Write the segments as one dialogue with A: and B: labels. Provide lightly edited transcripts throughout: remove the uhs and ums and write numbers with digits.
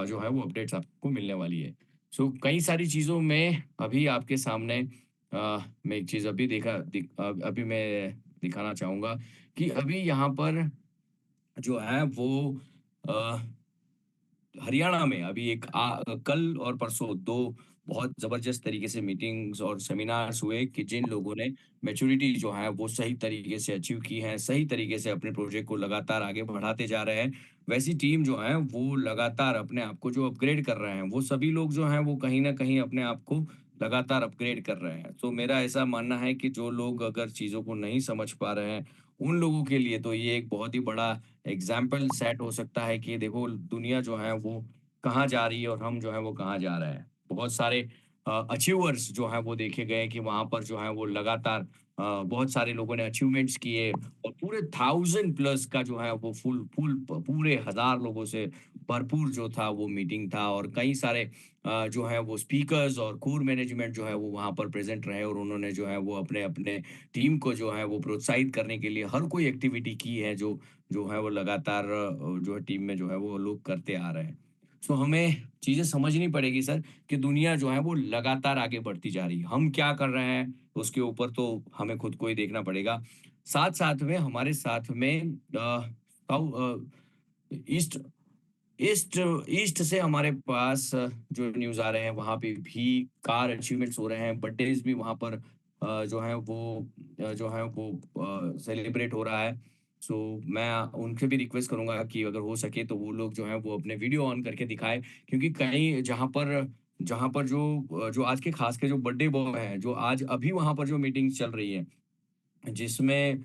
A: जो है वो अपडेट्स आपको मिलने वाली है। सो कई सारी चीज़ों में अभी आपके सामने मैं एक चीज़ अभी मैं दिखाना चाहूँगा कि अभी यहाँ पर जो है वो अ हरियाणा में अभी कल और परसों 2 बहुत ज़बरदस्त तरीके से मीटिंग्स और सेमिनार्स हुए कि जिन लोगों ने मैच्योरिटी जो है वो सही तरीके से अचीव की है, सही तरीके से अपने प्रोजेक्ट को लगातार आगे बढ़ाते जा रहे हैं। वैसी टीम जो है वो लगातार अपने आप को जो अपग्रेड कर रहे हैं, वो सभी लोग जो हैं वो कहीं न कहीं अपने आप को लगातार अपग्रेड कर रहे हैं। तो मेरा ऐसा मानना है कि जो लोग अगर चीज़ों को नहीं समझ पा रहे हैं, उन लोगों के लिए तो ये एक बहुत ही बड़ा एग्जाम्पल सेट हो सकता है कि देखो दुनिया जो है वो कहाँ जा रही है और हम जो है वो कहाँ जा रहे हैं। बहुत सारे अचीवर्स जो हैं वो देखे गए कि वहाँ पर जो है वो लगातार बहुत सारे लोगों ने अचीवमेंट्स किए और पूरे 1000 प्लस का जो है वो फुल फुल पूरे 1000 लोगों से भरपूर जो था वो मीटिंग था और कई सारे जो है वो स्पीकर्स और कोर मैनेजमेंट जो है वो वहाँ पर प्रेज़ेंट रहे और उन्होंने जो है वो अपने-अपने टीम को जो है वो प्रोत्साहित करने के लिए हर कोई एक्टिविटी की है जो जो है वो लगातार जो है टीम में जो है वो लोग करते आ रहे हैं। सो हमें चीज़ें समझनी पड़ेगी सर कि दुनिया जो है वो लगातार आगे बढ़ती जा रही है। हम क्या कर रहे हैं उसके ऊपर तो हमें खुद को ही देखना पड़ेगा। साथ-साथ में हमारे साथ में ईस्ट ईस्ट ईस्ट से हमारे पास जो न्यूज़ आ रहे हैं वहाँ पे भी कार अचीवमेंट्स हो रहे हैं, बर्थडेज़ भी वहाँ पर जो है वो जो है वो सेलिब्रेट हो रहा है। सो मैं उनसे भी रिक्वेस्ट करूँगा कि अगर हो सके तो वो लोग जो हैं वो अपने वीडियो ऑन करके दिखाएँ क्योंकि कहीं जहाँ पर जो आज के ख़ास के जो बर्थडे बॉय हैं, जो आज अभी वहाँ पर जो मीटिंग्स चल रही है, जिसमें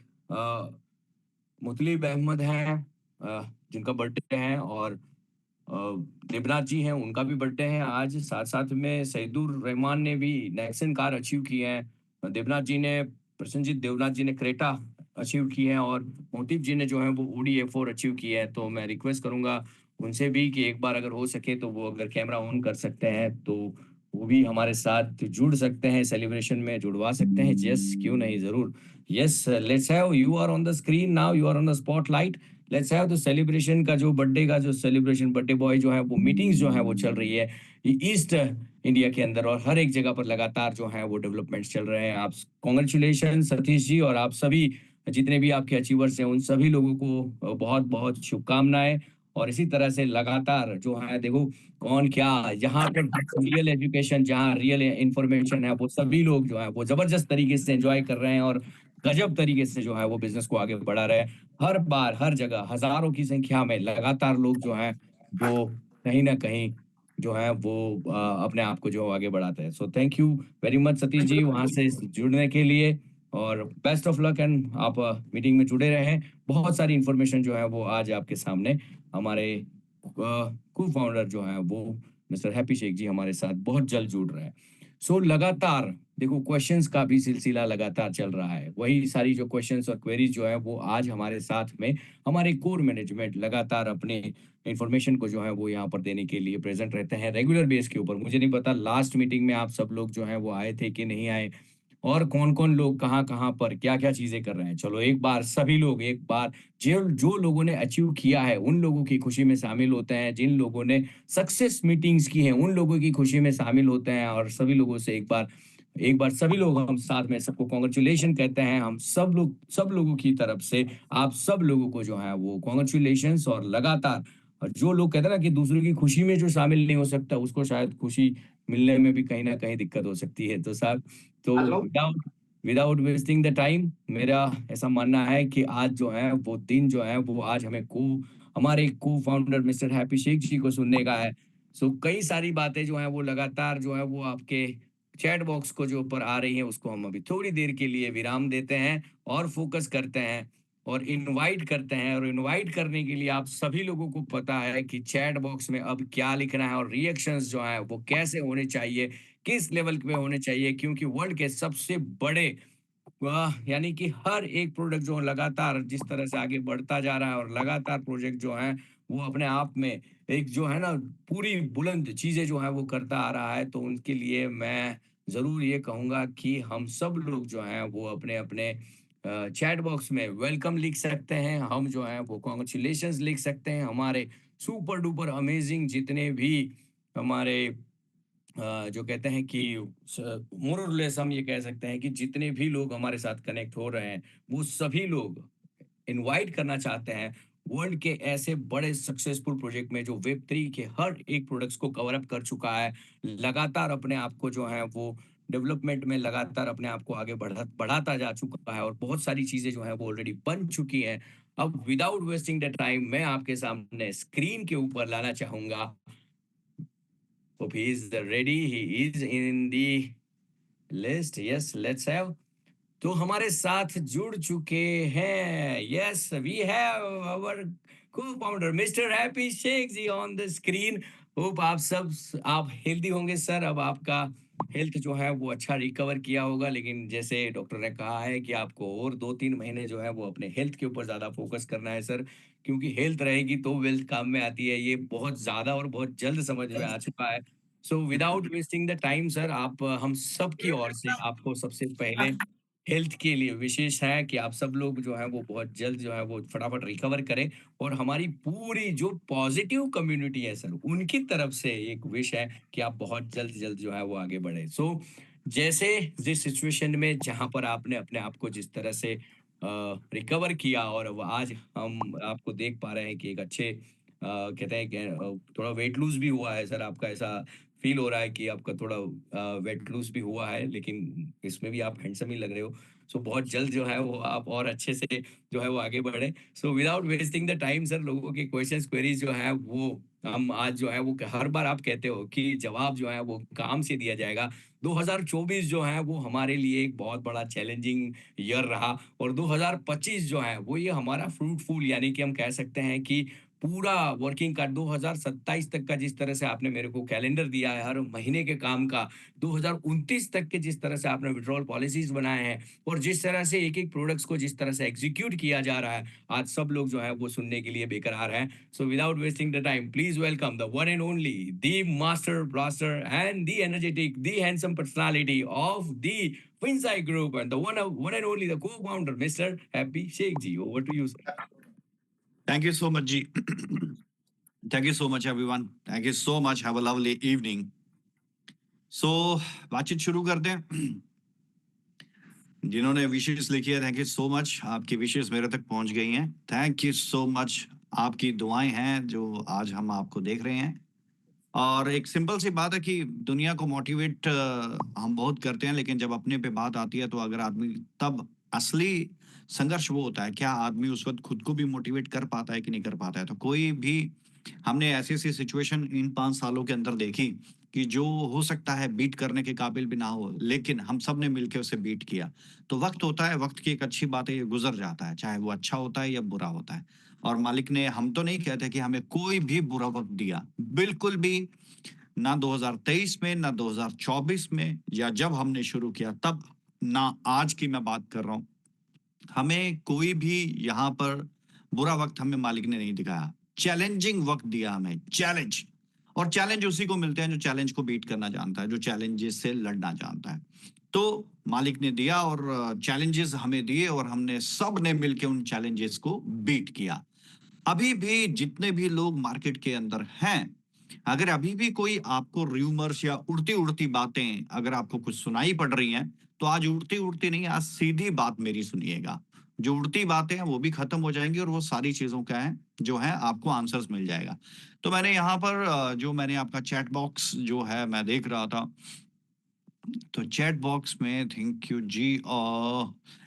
A: मुतलिब अहमद हैं जिनका बर्थडे है और अ, देवनाथ जी हैं, उनका भी बर्थडे है आज। साथ-साथ में सईदुर रहमान ने भी नेक्सन कार अचीव की है। प्रसन्नजीत देवनाथ जी ने क्रेटा अचीव की है और मोतीब जी ने जो है वो ऑडी ए4 अचीव की है। तो मैं रिक्वेस्ट करूँगा उनसे भी कि एक बार अगर हो सके तो वो अगर कैमरा ऑन कर सकते हैं, तो वो भी हमारे साथ जुड़ सकते हैं, सेलिब्रेशन में जुड़वा सकते हैं। यस, क्यों नहीं, ज़रूर। Yes, let's have you are on the screen now, you are on the spotlight. Let's have the celebration का जो बर्थडे का जो सेलिब्रेशन बर्थडे बॉय जो है वो मीटिंग्स जो है वो चल रही है ईस्ट इंडिया के अंदर और हर एक जगह पर लगातार जो है वो डेवलपमेंट्स चल रहे हैं। आप कॉन्ग्रेचुलेशन सतीश जी और आप सभी जितने भी आपके अचीवर्स हैं उन सभी लोगों को बहुत बहुत शुभकामनाएं और इसी तरह से लगातार जो है देखो कौन क्या यहाँ पे रियल एजुकेशन जहाँ रियल इंफॉर्मेशन है वो सभी लोग जो है वो जबरदस्त तरीके से एंजॉय कर रहे हैं और गजब तरीके से जो है वो बिजनेस को आगे बढ़ा रहे हैं। हर बार, हर जगह हज़ारों की संख्या में लगातार लोग जो हैं, वो कहीं न कहीं जो है वो अपने आप को जो आगे बढ़ाते हैं। So thank you very much Satish ji वहाँ से जुड़ने के लिए और बेस्ट ऑफ लक एंड आप मीटिंग में जुड़े रहें। बहुत सारी इन्फॉर्मेशन जो है वो आज आपके सामने हमारे को-फाउंडर जो हैं वो मिस्टर हैप्पी शेख जी हमारे साथ बहुत जल्द जुड़ रहे हैं। सो लगातार देखो क्वेश्चंस का भी सिलसिला लगातार चल रहा है। वही सारी जो क्वेश्चंस और क्वेरीज जो है वो आज हमारे साथ में हमारे कोर मैनेजमेंट लगातार अपने इन्फॉर्मेशन को जो है वो यहाँ पर देने के लिए प्रेज़ेंट रहते हैं रेगुलर बेस के ऊपर। मुझे नहीं पता लास्ट मीटिंग में आप सब लोग जो हैं वो आए थे कि नहीं आए और कौन-कौन लोग कहाँ-कहाँ पर क्या-क्या चीज़ें कर रहे हैं। चलो एक बार सभी लोग एक बार जो जो लोगों ने अचीव किया है उन लोगों की खुशी में शामिल होते हैं, जिन लोगों ने सक्सेस मीटिंग्स की हैं उन लोगों की खुशी में शामिल होते हैं और सभी लोगों से एक बार सभी लोग हम साथ में सबको कांग्रेचुलेशन कहते हैं। हम सब लोगों की तरफ से आप सब लोगों को जो है वो कांग्रेचुलेशंस और लगातार और जो लोग कहते हैं ना कि दूसरों की खुशी में जो शामिल नहीं हो सकता उसको शायद खुशी मिलने में भी कहीं न कहीं दिक्कत हो सकती है। तो साहब तो
B: hello.
A: Without without wasting the time मेरा ऐसा मानना है कि आज जो है वो दिन जो है वो आज हमारे को-फाउंडर मिस्टर हैप्पी शेख जी को सुनने का है। सो कई सारी बातें जो हैं वो लगातार जो है वो आपके चैट बॉक्स को जो ऊपर आ रही हैं उसको हम अभी थोड़ी देर के लिए विराम देते हैं और फोकस करते हैं और इनवाइट करते हैं और इनवाइट करने के लिए आप सभी लोगों को पता है कि चैट बॉक्स में अब क्या लिखना है और रिएक्शंस जो हैं वो कैसे होने चाहिए, किस लेवल पे होने चाहिए क्योंकि वर्ल्ड के सबसे बड़े यानी कि हर एक प्रोडक्ट जो लगातार जिस तरह से आगे बढ़ता जा रहा है और लगातार प्रोजेक्ट जो है वो अपने आप में एक जो है ना पूरी बुलंद चीजें जो है वो करता आ रहा है तो उनके लिए मैं जरूर ये कहूंगा कि हम सब लोग जो हैं वो अपने अपने चैट बॉक्स में वेलकम लिख सकते हैं हम जो है वो कॉन्ग्रेचुलेशंस लिख सकते हैं हमारे सुपर डुपर अमेजिंग जितने भी हमारे जो कहते हैं कि मोर और लेस हम ये कह सकते हैं कि जितने भी लोग हमारे साथ कनेक्ट हो रहे हैं, वो सभी लोग इनवाइट करना चाहते हैं वर्ल्ड के ऐसे बड़े सक्सेसफुल प्रोजेक्ट में जो वेब 3 के हर एक प्रोडक्ट्स को कवर अप कर चुका है। लगातार अपने आप को जो है वो डेवलपमेंट में लगातार अपने आप को आगे बढ़ाता जा चुका है और बहुत सारी चीज़ें जो हैं वो ऑलरेडी बन चुकी हैं। अब विदाउट वेस्टिंग द टाइम मैं आपके सामने स्क्रीन के ऊपर लाना चाहूँगा। Hope he is ready, he is in the list. Yes, let's have तो हमारे साथ जुड़ चुके हैं। Yes, we have our co-founder mister Happy Sheikh ji on the screen. Hope आप हेल्दी होंगे सर। अब आपका हेल्थ जो है वो अच्छा रिकवर किया होगा, लेकिन जैसे डॉक्टर ने कहा है कि आपको और 2-3 महीने जो है वो अपने हेल्थ के ऊपर ज़्यादा फोकस करना है सर, क्योंकि हेल्थ रहेगी तो वेल्थ काम में आती है। ये बहुत ज़्यादा और बहुत जल्द समझ में आ चुका है। So without wasting the time sir, आप हम सब की ओर से आपको सबसे पहले हेल्थ के लिए विशेष है कि आप सब लोग जो है वो बहुत जल्द जो है वो फटाफट रिकवर करें और हमारी पूरी जो पॉजिटिव कम्युनिटी है सर, उनकी तरफ से एक विश है कि आप बहुत जल्द जल्द जो है वो आगे बढ़े। सो जैसे जिस सिचुएशन में जहां पर आपने अपने आप को जिस तरह से रिकवर किया और अब आज हम आपको देख पा रहे हैं कि एक अच्छे कहते हैं कि थोड़ा वेट लूज भी हुआ है सर, आपका ऐसा फील हो रहा है कि आपका थोड़ा वेट लूज़ भी हुआ है, लेकिन इसमें भी आप हैंडसम ही लग रहे हो। सो बहुत जल्द जो है वो आप और अच्छे से जो है वो आगे बढ़ें। So without wasting the time sir, लोगों के क्वेश्चंस क्वेरीज़ जो है वो हम आज जो है वो हर बार आप कहते हो कि जवाब जो है वो काम से दिया जाएगा। 2024 जो है वो हमारे लिए एक बहुत बड़ा चैलेंजिंग ईयर रहा और 2025 जो है वो ये हमारा फ्रूटफुल, यानी कि हम कह सकते हैं कि पूरा वर्किंग का 2027 तक का जिस तरह से आपने मेरे को कैलेंडर दिया है हर महीने के काम का, 2029 तक के जिस तरह से आपने विड्रॉल पॉलिसीज बनाए हैं और जिस तरह से एक-एक प्रोडक्ट्स को जिस तरह से एग्जीक्यूट किया जा रहा है, आज सब लोग जो है वो सुनने के लिए बेकरार हैं। So without wasting the time, please welcome the one and only, the master blaster and the energetic, the handsome personality of the Finsai Group and the one and only the co-founder, Mr. Happy Sheikh Ji. Over to you, sir.
B: Thank you so much, Ji. Thank you so much, everyone. Thank you so much. Have a lovely evening. So, बातचीत शुरू करते हैं। जिन्होंने विशेष लिखी है, thank you so much. आपकी विशेष मेरे तक पहुंच गई हैं। Thank you so much. आपकी दुआएं हैं जो आज हम आपको देख रहे हैं। और एक सिंपल सी बात है कि दुनिया को मोटिवेट हम बहुत करते हैं, लेकिन जब अपने पे बात आती है तो अगर आदमी तब असली संघर्ष वो होता है, क्या आदमी उस वक्त खुद को भी मोटिवेट कर पाता है कि नहीं कर पाता है। तो कोई भी हमने ऐसी ऐसी सिचुएशन इन 5 सालों के अंदर देखी कि जो हो सकता है बीट करने के काबिल भी ना हो, लेकिन हम सब ने मिलकर उसे बीट किया। तो वक्त होता है, वक्त की एक अच्छी बात है, ये गुजर जाता है, चाहे वो अच्छा होता है या बुरा होता है। और मालिक ने, हम तो नहीं कहते कि हमें कोई भी बुरा वक्त दिया, बिल्कुल भी ना 2023 में, ना 2024 में, या जब हमने शुरू किया तब, ना आज की मैं बात कर रहा हूं। हमें कोई भी यहाँ पर बुरा वक्त हमें मालिक ने नहीं दिखाया। चैलेंजिंग वक्त दिया हमें, चैलेंज। और चैलेंज उसी को मिलते हैं जो चैलेंज को बीट करना जानता है, जो चैलेंजेस से लड़ना जानता है। तो मालिक ने दिया और चैलेंजेस हमें दिए और हमने सब ने मिलकर उन चैलेंजेस को बीट किया। अभी भी जितने भी लोग मार्केट के अंदर हैं, अगर अभी भी कोई आपको रूमर्स या उड़ती उड़ती बातें अगर आपको कुछ सुनाई पड़ रही हैं, तो आज उड़ती उड़ती नहीं, आज सीधी बात मेरी सुनिएगा। जो उड़ती बातें हैं वो भी खत्म हो जाएंगी और वो सारी चीजों का है जो है आपको आंसर्स मिल जाएगा। तो मैंने यहाँ पर जो मैंने आपका चैट बॉक्स जो है मैं देख रहा था, तो चैट बॉक्स में thank you ji.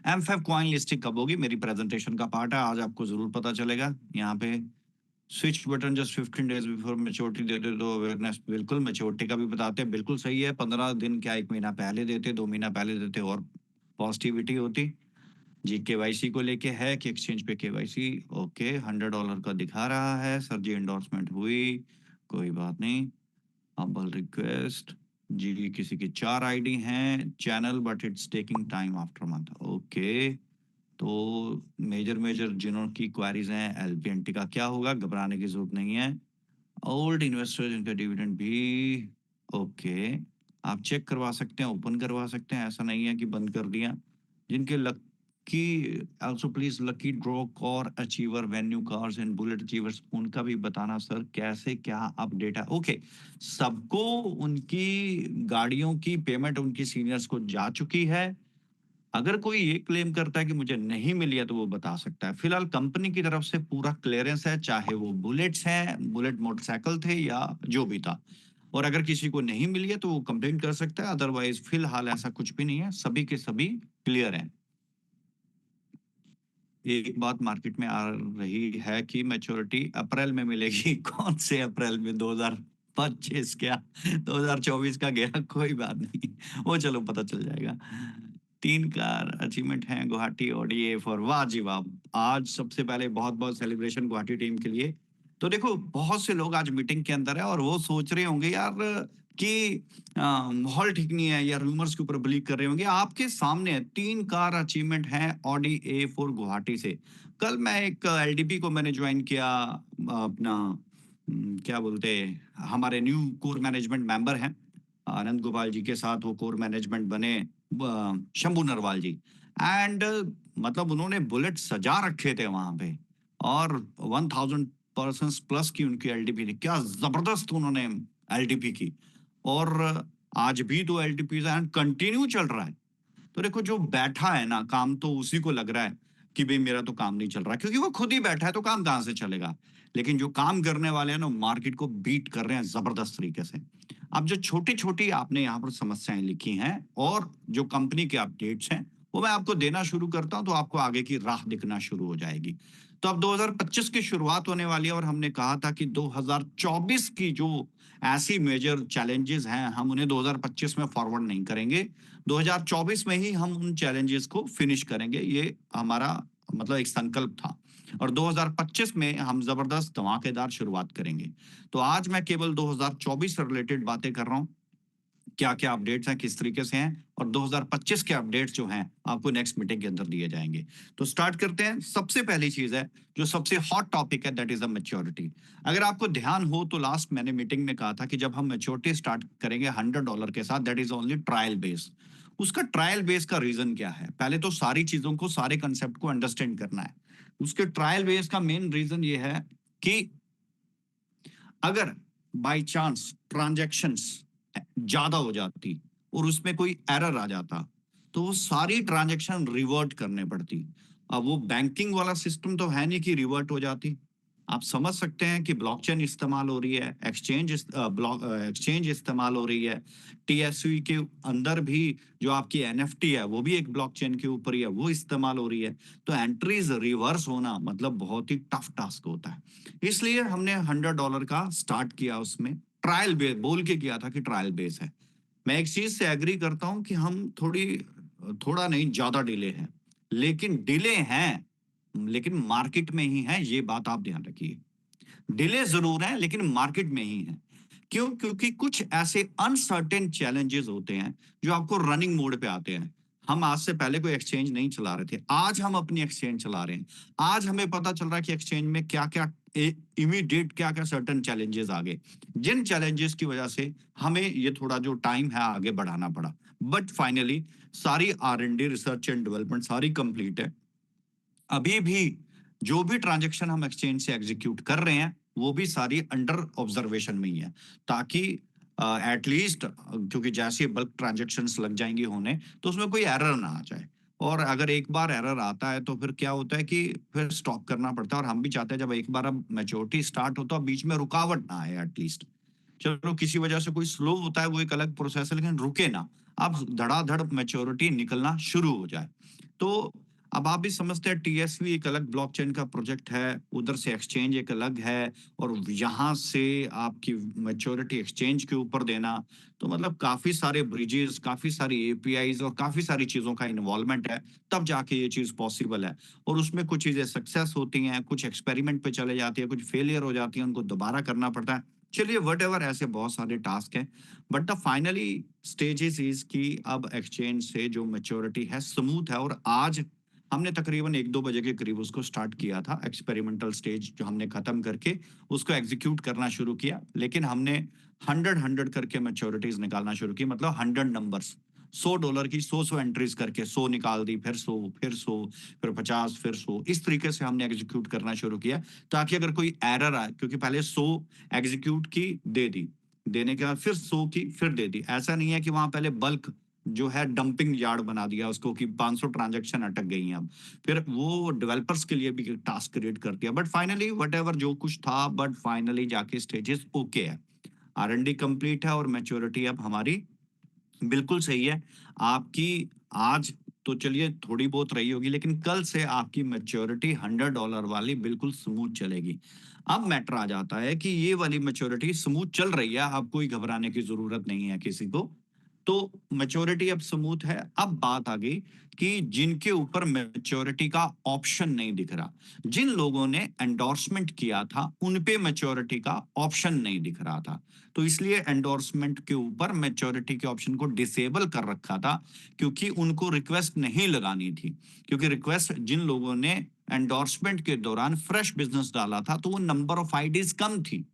B: M5 coin listing कब होगी? मेरी प्रेजेंटेशन का पार्ट है, आज आपको जरूर पता चलेगा। यहाँ पे switch button just 15 days before maturity देते तो अवेयरनेस, बिल्कुल मैच्योरिटी का भी बताते हैं, बिल्कुल सही है। 15 दिन क्या, 1 महीना पहले देते, 2 महीना पहले देते और पॉजिटिविटी होती जी। केवाईसी को लेके है कि एक्सचेंज पे केवाईसी ओके, $100 का दिखा रहा है सर जी। एंडोर्समेंट हुई, कोई बात नहीं। हम्बल रिक्वेस्ट जी, किसी की 4 आईडी हैं channel, but it's taking time after month okay. तो मेजर मेजर जिन्हों की क्वारीज हैं, एलपीएनटी का क्या होगा, घबराने की जरूरत नहीं है। ओल्ड इन्वेस्टर्स, इनका डिविडेंड भी ओके, आप चेक करवा सकते हैं, ओपन करवा सकते हैं, ऐसा नहीं है कि बंद कर दिया। जिनके लक कि also please lucky draw car achiever venue cars and bullet achievers उनका भी बताना सर, कैसे क्या अपडेट है? ओके, सबको उनकी गाड़ियों की पेमेंट उनकी सीनियर्स को जा चुकी है। अगर कोई ये क्लेम करता है कि मुझे नहीं मिली है तो वो बता सकता है। फिलहाल कंपनी की तरफ से पूरा क्लियरेंस है, चाहे वो बुलेट्स हैं, बुलेट मोटरसाइकिल थे या जो भी था। और अगर किसी को नहीं मिली है तो वो कंप्लेन कर सकता है, अदरवाइज फिलहाल ऐसा कुछ भी नहीं है, सभी के सभी क्लियर हैं। एक बात मार्केट में आ रही है कि मैच्योरिटी अप्रैल में मिलेगी। कौन से अप्रैल में? 2025 क्या 2024 का गया? कोई बात नहीं, वो चलो पता चल जाएगा। 3 कार अचीवमेंट है गुवाहाटी ओडीए फॉर, वाह जी वाह। आज सबसे पहले बहुत बहुत सेलिब्रेशन गुवाहाटी टीम के लिए। तो देखो, बहुत से लोग आज मीटिंग के अंदर है और वो सोच रहे होंगे यार कि माहौल ठीक नहीं है या रूमर्स के ऊपर बिलीव कर रहे होंगे। आपके सामने 3 कार अचीवमेंट है ऑडी A4 गुवाहाटी से। कल मैं एक एलडीपी को मैंने ज्वाइन किया, अपना क्या बोलते हैं, हमारे न्यू कोर मैनेजमेंट मेंबर हैं आनंद गोपाल जी के साथ वो कोर मैनेजमेंट बने, शंभू नरवाल जी। एंड मतलब उन्होंने बुलेट सजा रखे थे वहां पे, और 1000 पर्सन प्लस की उनकी एलडीपी थी। क्या जबरदस्त उन्होंने एलडीपी की। और आज भी 2 एलडीपी एंड कंटिन्यू चल रहा है। तो देखो, जो बैठा है ना, काम तो उसी को लग रहा है कि भाई मेरा तो काम नहीं चल रहा, क्योंकि वो खुद ही बैठा है तो काम कहाँ से चलेगा। लेकिन जो काम करने वाले हैं ना, मार्केट को बीट कर रहे हैं जबरदस्त तरीके से। अब जो छोटी छोटी आपने यहाँ पर समस्याएं लिखी हैं और जो कंपनी के अपडेट्स हैं, वो मैं आपको देना शुरू करता हूं तो आपको आगे की राह दिखना शुरू हो जाएगी। तो अब 2025 की शुरुआत होने वाली है और हमने कहा था कि 2024 की जो ऐसी मेजर चैलेंजेस हैं, हम उन्हें 2025 में फॉरवर्ड नहीं करेंगे। 2024 में ही हम उन चैलेंजेस को फिनिश करेंगे, ये हमारा मतलब एक संकल्प था। और 2025 में हम जबरदस्त धमाकेदार शुरुआत करेंगे। तो आज मैं केवल 2024 से रिलेटेड बातें कर रहा हूं, क्या क्या अपडेट्स हैं, किस तरीके से हैं, और 2025 के अपडेट्स जो हैं आपको नेक्स्ट मीटिंग के अंदर दिए जाएंगे। तो स्टार्ट करते हैं। सबसे पहली चीज है, जो सबसे हॉट टॉपिक है, दैट इज द मैच्योरिटी। अगर आपको ध्यान हो तो लास्ट मैंने मीटिंग में कहा था कि जब हम मैच्योरिटी स्टार्ट करेंगे $100 के साथ, that is only trial base. उसका ट्रायल बेस का रीजन क्या है? पहले तो सारी चीजों को, सारे कंसेप्ट को अंडरस्टैंड करना है। उसके ट्रायल बेस का मेन रीजन ये है कि अगर बाय चांस ट्रांजैक्शंस ज्यादा हो जाती और उसमें कोई एरर आ जाता, तो वो सारी ट्रांजैक्शन रिवर्ट करने पड़ती। अब वो बैंकिंग वाला सिस्टम तो है नहीं कि रिवर्ट हो जाती। आप समझ सकते हैं कि ब्लॉकचेन इस्तेमाल हो रही है, एक्सचेंज इस्तेमाल हो रही है, टीएसवी के अंदर भी जो आपकी एनएफटी है वो भी एक ब्लॉकचेन के ऊपर ही है, वो इस्तेमाल हो रही है। तो एंट्रीज रिवर्स होना मतलब बहुत ही टफ टास्क होता है। इसलिए हमने $100 का स्टार्ट किया, उसमें ट्रायल बेस बोल के किया था कि ट्रायल बेस है। मैं एक चीज से एग्री करता हूं कि हम थोड़ा नहीं, ज्यादा डिले है, लेकिन डिले हैं, लेकिन मार्केट में ही है, ये बात आप ध्यान रखिए। डिले जरूर है लेकिन मार्केट में ही है। क्यों? क्योंकि कुछ ऐसे अनसर्टेन चैलेंजेस होते हैं जो आपको रनिंग मोड पे आते हैं। हम आज से पहले कोई एक्सचेंज नहीं चला रहे थे, आज हम अपनी एक्सचेंज चला रहे हैं। आज हमें पता चल रहा है कि एक्सचेंज में क्या क्या इमीडिएट क्या क्या सर्टन चैलेंजेस आ गए, जिन चैलेंजेस की वजह से हमें ये थोड़ा जो टाइम है आगे बढ़ाना पड़ा। बट फाइनली सारी R&D, रिसर्च एंड डेवलपमेंट सारी कंप्लीट है। अभी भी जो भी ट्रांजैक्शन हम एक्सचेंज से एग्जीक्यूट कर रहे हैं वो भी सारी अंडर ऑब्जर्वेशन में ही है, ताकि एटलीस्ट, क्योंकि जैसे बल्क ट्रांजैक्शंस लग जाएंगी होने तो उसमें कोई एरर ना आ जाए। और अगर एक बार एरर आता है तो फिर क्या होता है कि फिर स्टॉप करना पड़ता है, और हम भी चाहते हैं जब एक बार अब मैच्योरिटी स्टार्ट हो तो अब बीच में रुकावट ना आए एटलीस्ट। चलो किसी वजह से कोई स्लो होता है वो एक अलग प्रोसेस है, लेकिन रुके ना, अब धड़ाधड़ मैच्योरिटी निकलना शुरू हो जाए। तो अब आप भी समझते हैं टीएसवी एक अलग ब्लॉकचेन का प्रोजेक्ट है, उधर से एक्सचेंज एक अलग है, और यहाँ से आपकी मैच्योरिटी एक्सचेंज के ऊपर देना, तो मतलब काफी सारे ब्रिजेस, काफी सारी एपीआईज और काफी सारी चीजों का इन्वॉल्वमेंट है, तब जाके ये चीज पॉसिबल है। और उसमें कुछ चीजें सक्सेस होती हैं, कुछ एक्सपेरिमेंट पे चले जाती है, कुछ फेलियर हो जाती है, उनको दोबारा करना पड़ता है। चलिए वट एवर, ऐसे बहुत सारे टास्क हैं। But the finally stages is कि अब एक्सचेंज से जो मैच्योरिटी है स्मूथ है, और आज हमने तकरीबन 1-2 बजे के करीब उसको स्टार्ट किया था। एक्सपेरिमेंटल स्टेज जो हमने खत्म करके उसको एग्जीक्यूट करना शुरू किया, लेकिन हमने 100 100 करके मैच्योरिटीज निकालना शुरू की, मतलब 100 नंबर्स। $100 की 100 एंट्रीज करके 100 निकाल दी, फिर 100, फिर 100, फिर 50, फिर 100, इस तरीके से हमने एग्जीक्यूट करना शुरू किया, ताकि अगर कोई एरर आए, क्योंकि पहले 100 एग्जीक्यूट की, दे दी, देने के बाद फिर 100 की, फिर दे दी। ऐसा नहीं है कि वहां पहले बल्क जो है डंपिंग यार्ड बना दिया उसको कि 500 ट्रांजैक्शन अटक गई हैं अब, फिर वो डेवलपर्स के लिए भी टास्क क्रिएट कर दिया। बट फाइनली वट जो कुछ था, बट फाइनली जाके स्टेजेस ओके है, R&D कंप्लीट है और मैच्योरिटी अब हमारी बिल्कुल सही है। आपकी आज तो चलिए थोड़ी बहुत रही होगी, लेकिन कल से आपकी मैच्योरिटी $100 वाली बिल्कुल स्मूथ चलेगी। अब मैटर आ जाता है कि ये वाली मैच्योरिटी स्मूथ चल रही है, अब कोई घबराने की जरूरत नहीं है किसी को। तो मैच्योरिटी अब स्मूथ है। अब बात आ गई कि जिनके ऊपर मैच्योरिटी का ऑप्शन नहीं दिख रहा, जिन लोगों ने एंडोर्समेंट किया था उन पे मैच्योरिटी का ऑप्शन नहीं दिख रहा था, तो इसलिए एंडोर्समेंट के ऊपर मैच्योरिटी के ऑप्शन को डिसेबल कर रखा था, क्योंकि उनको रिक्वेस्ट नहीं लगानी थी। क्योंकि रिक्वेस्ट जिन लोगों ने एंडोर्समेंट के दौरान फ्रेश बिजनेस डाला था, तो वो नंबर ऑफ आईडीज कम थी।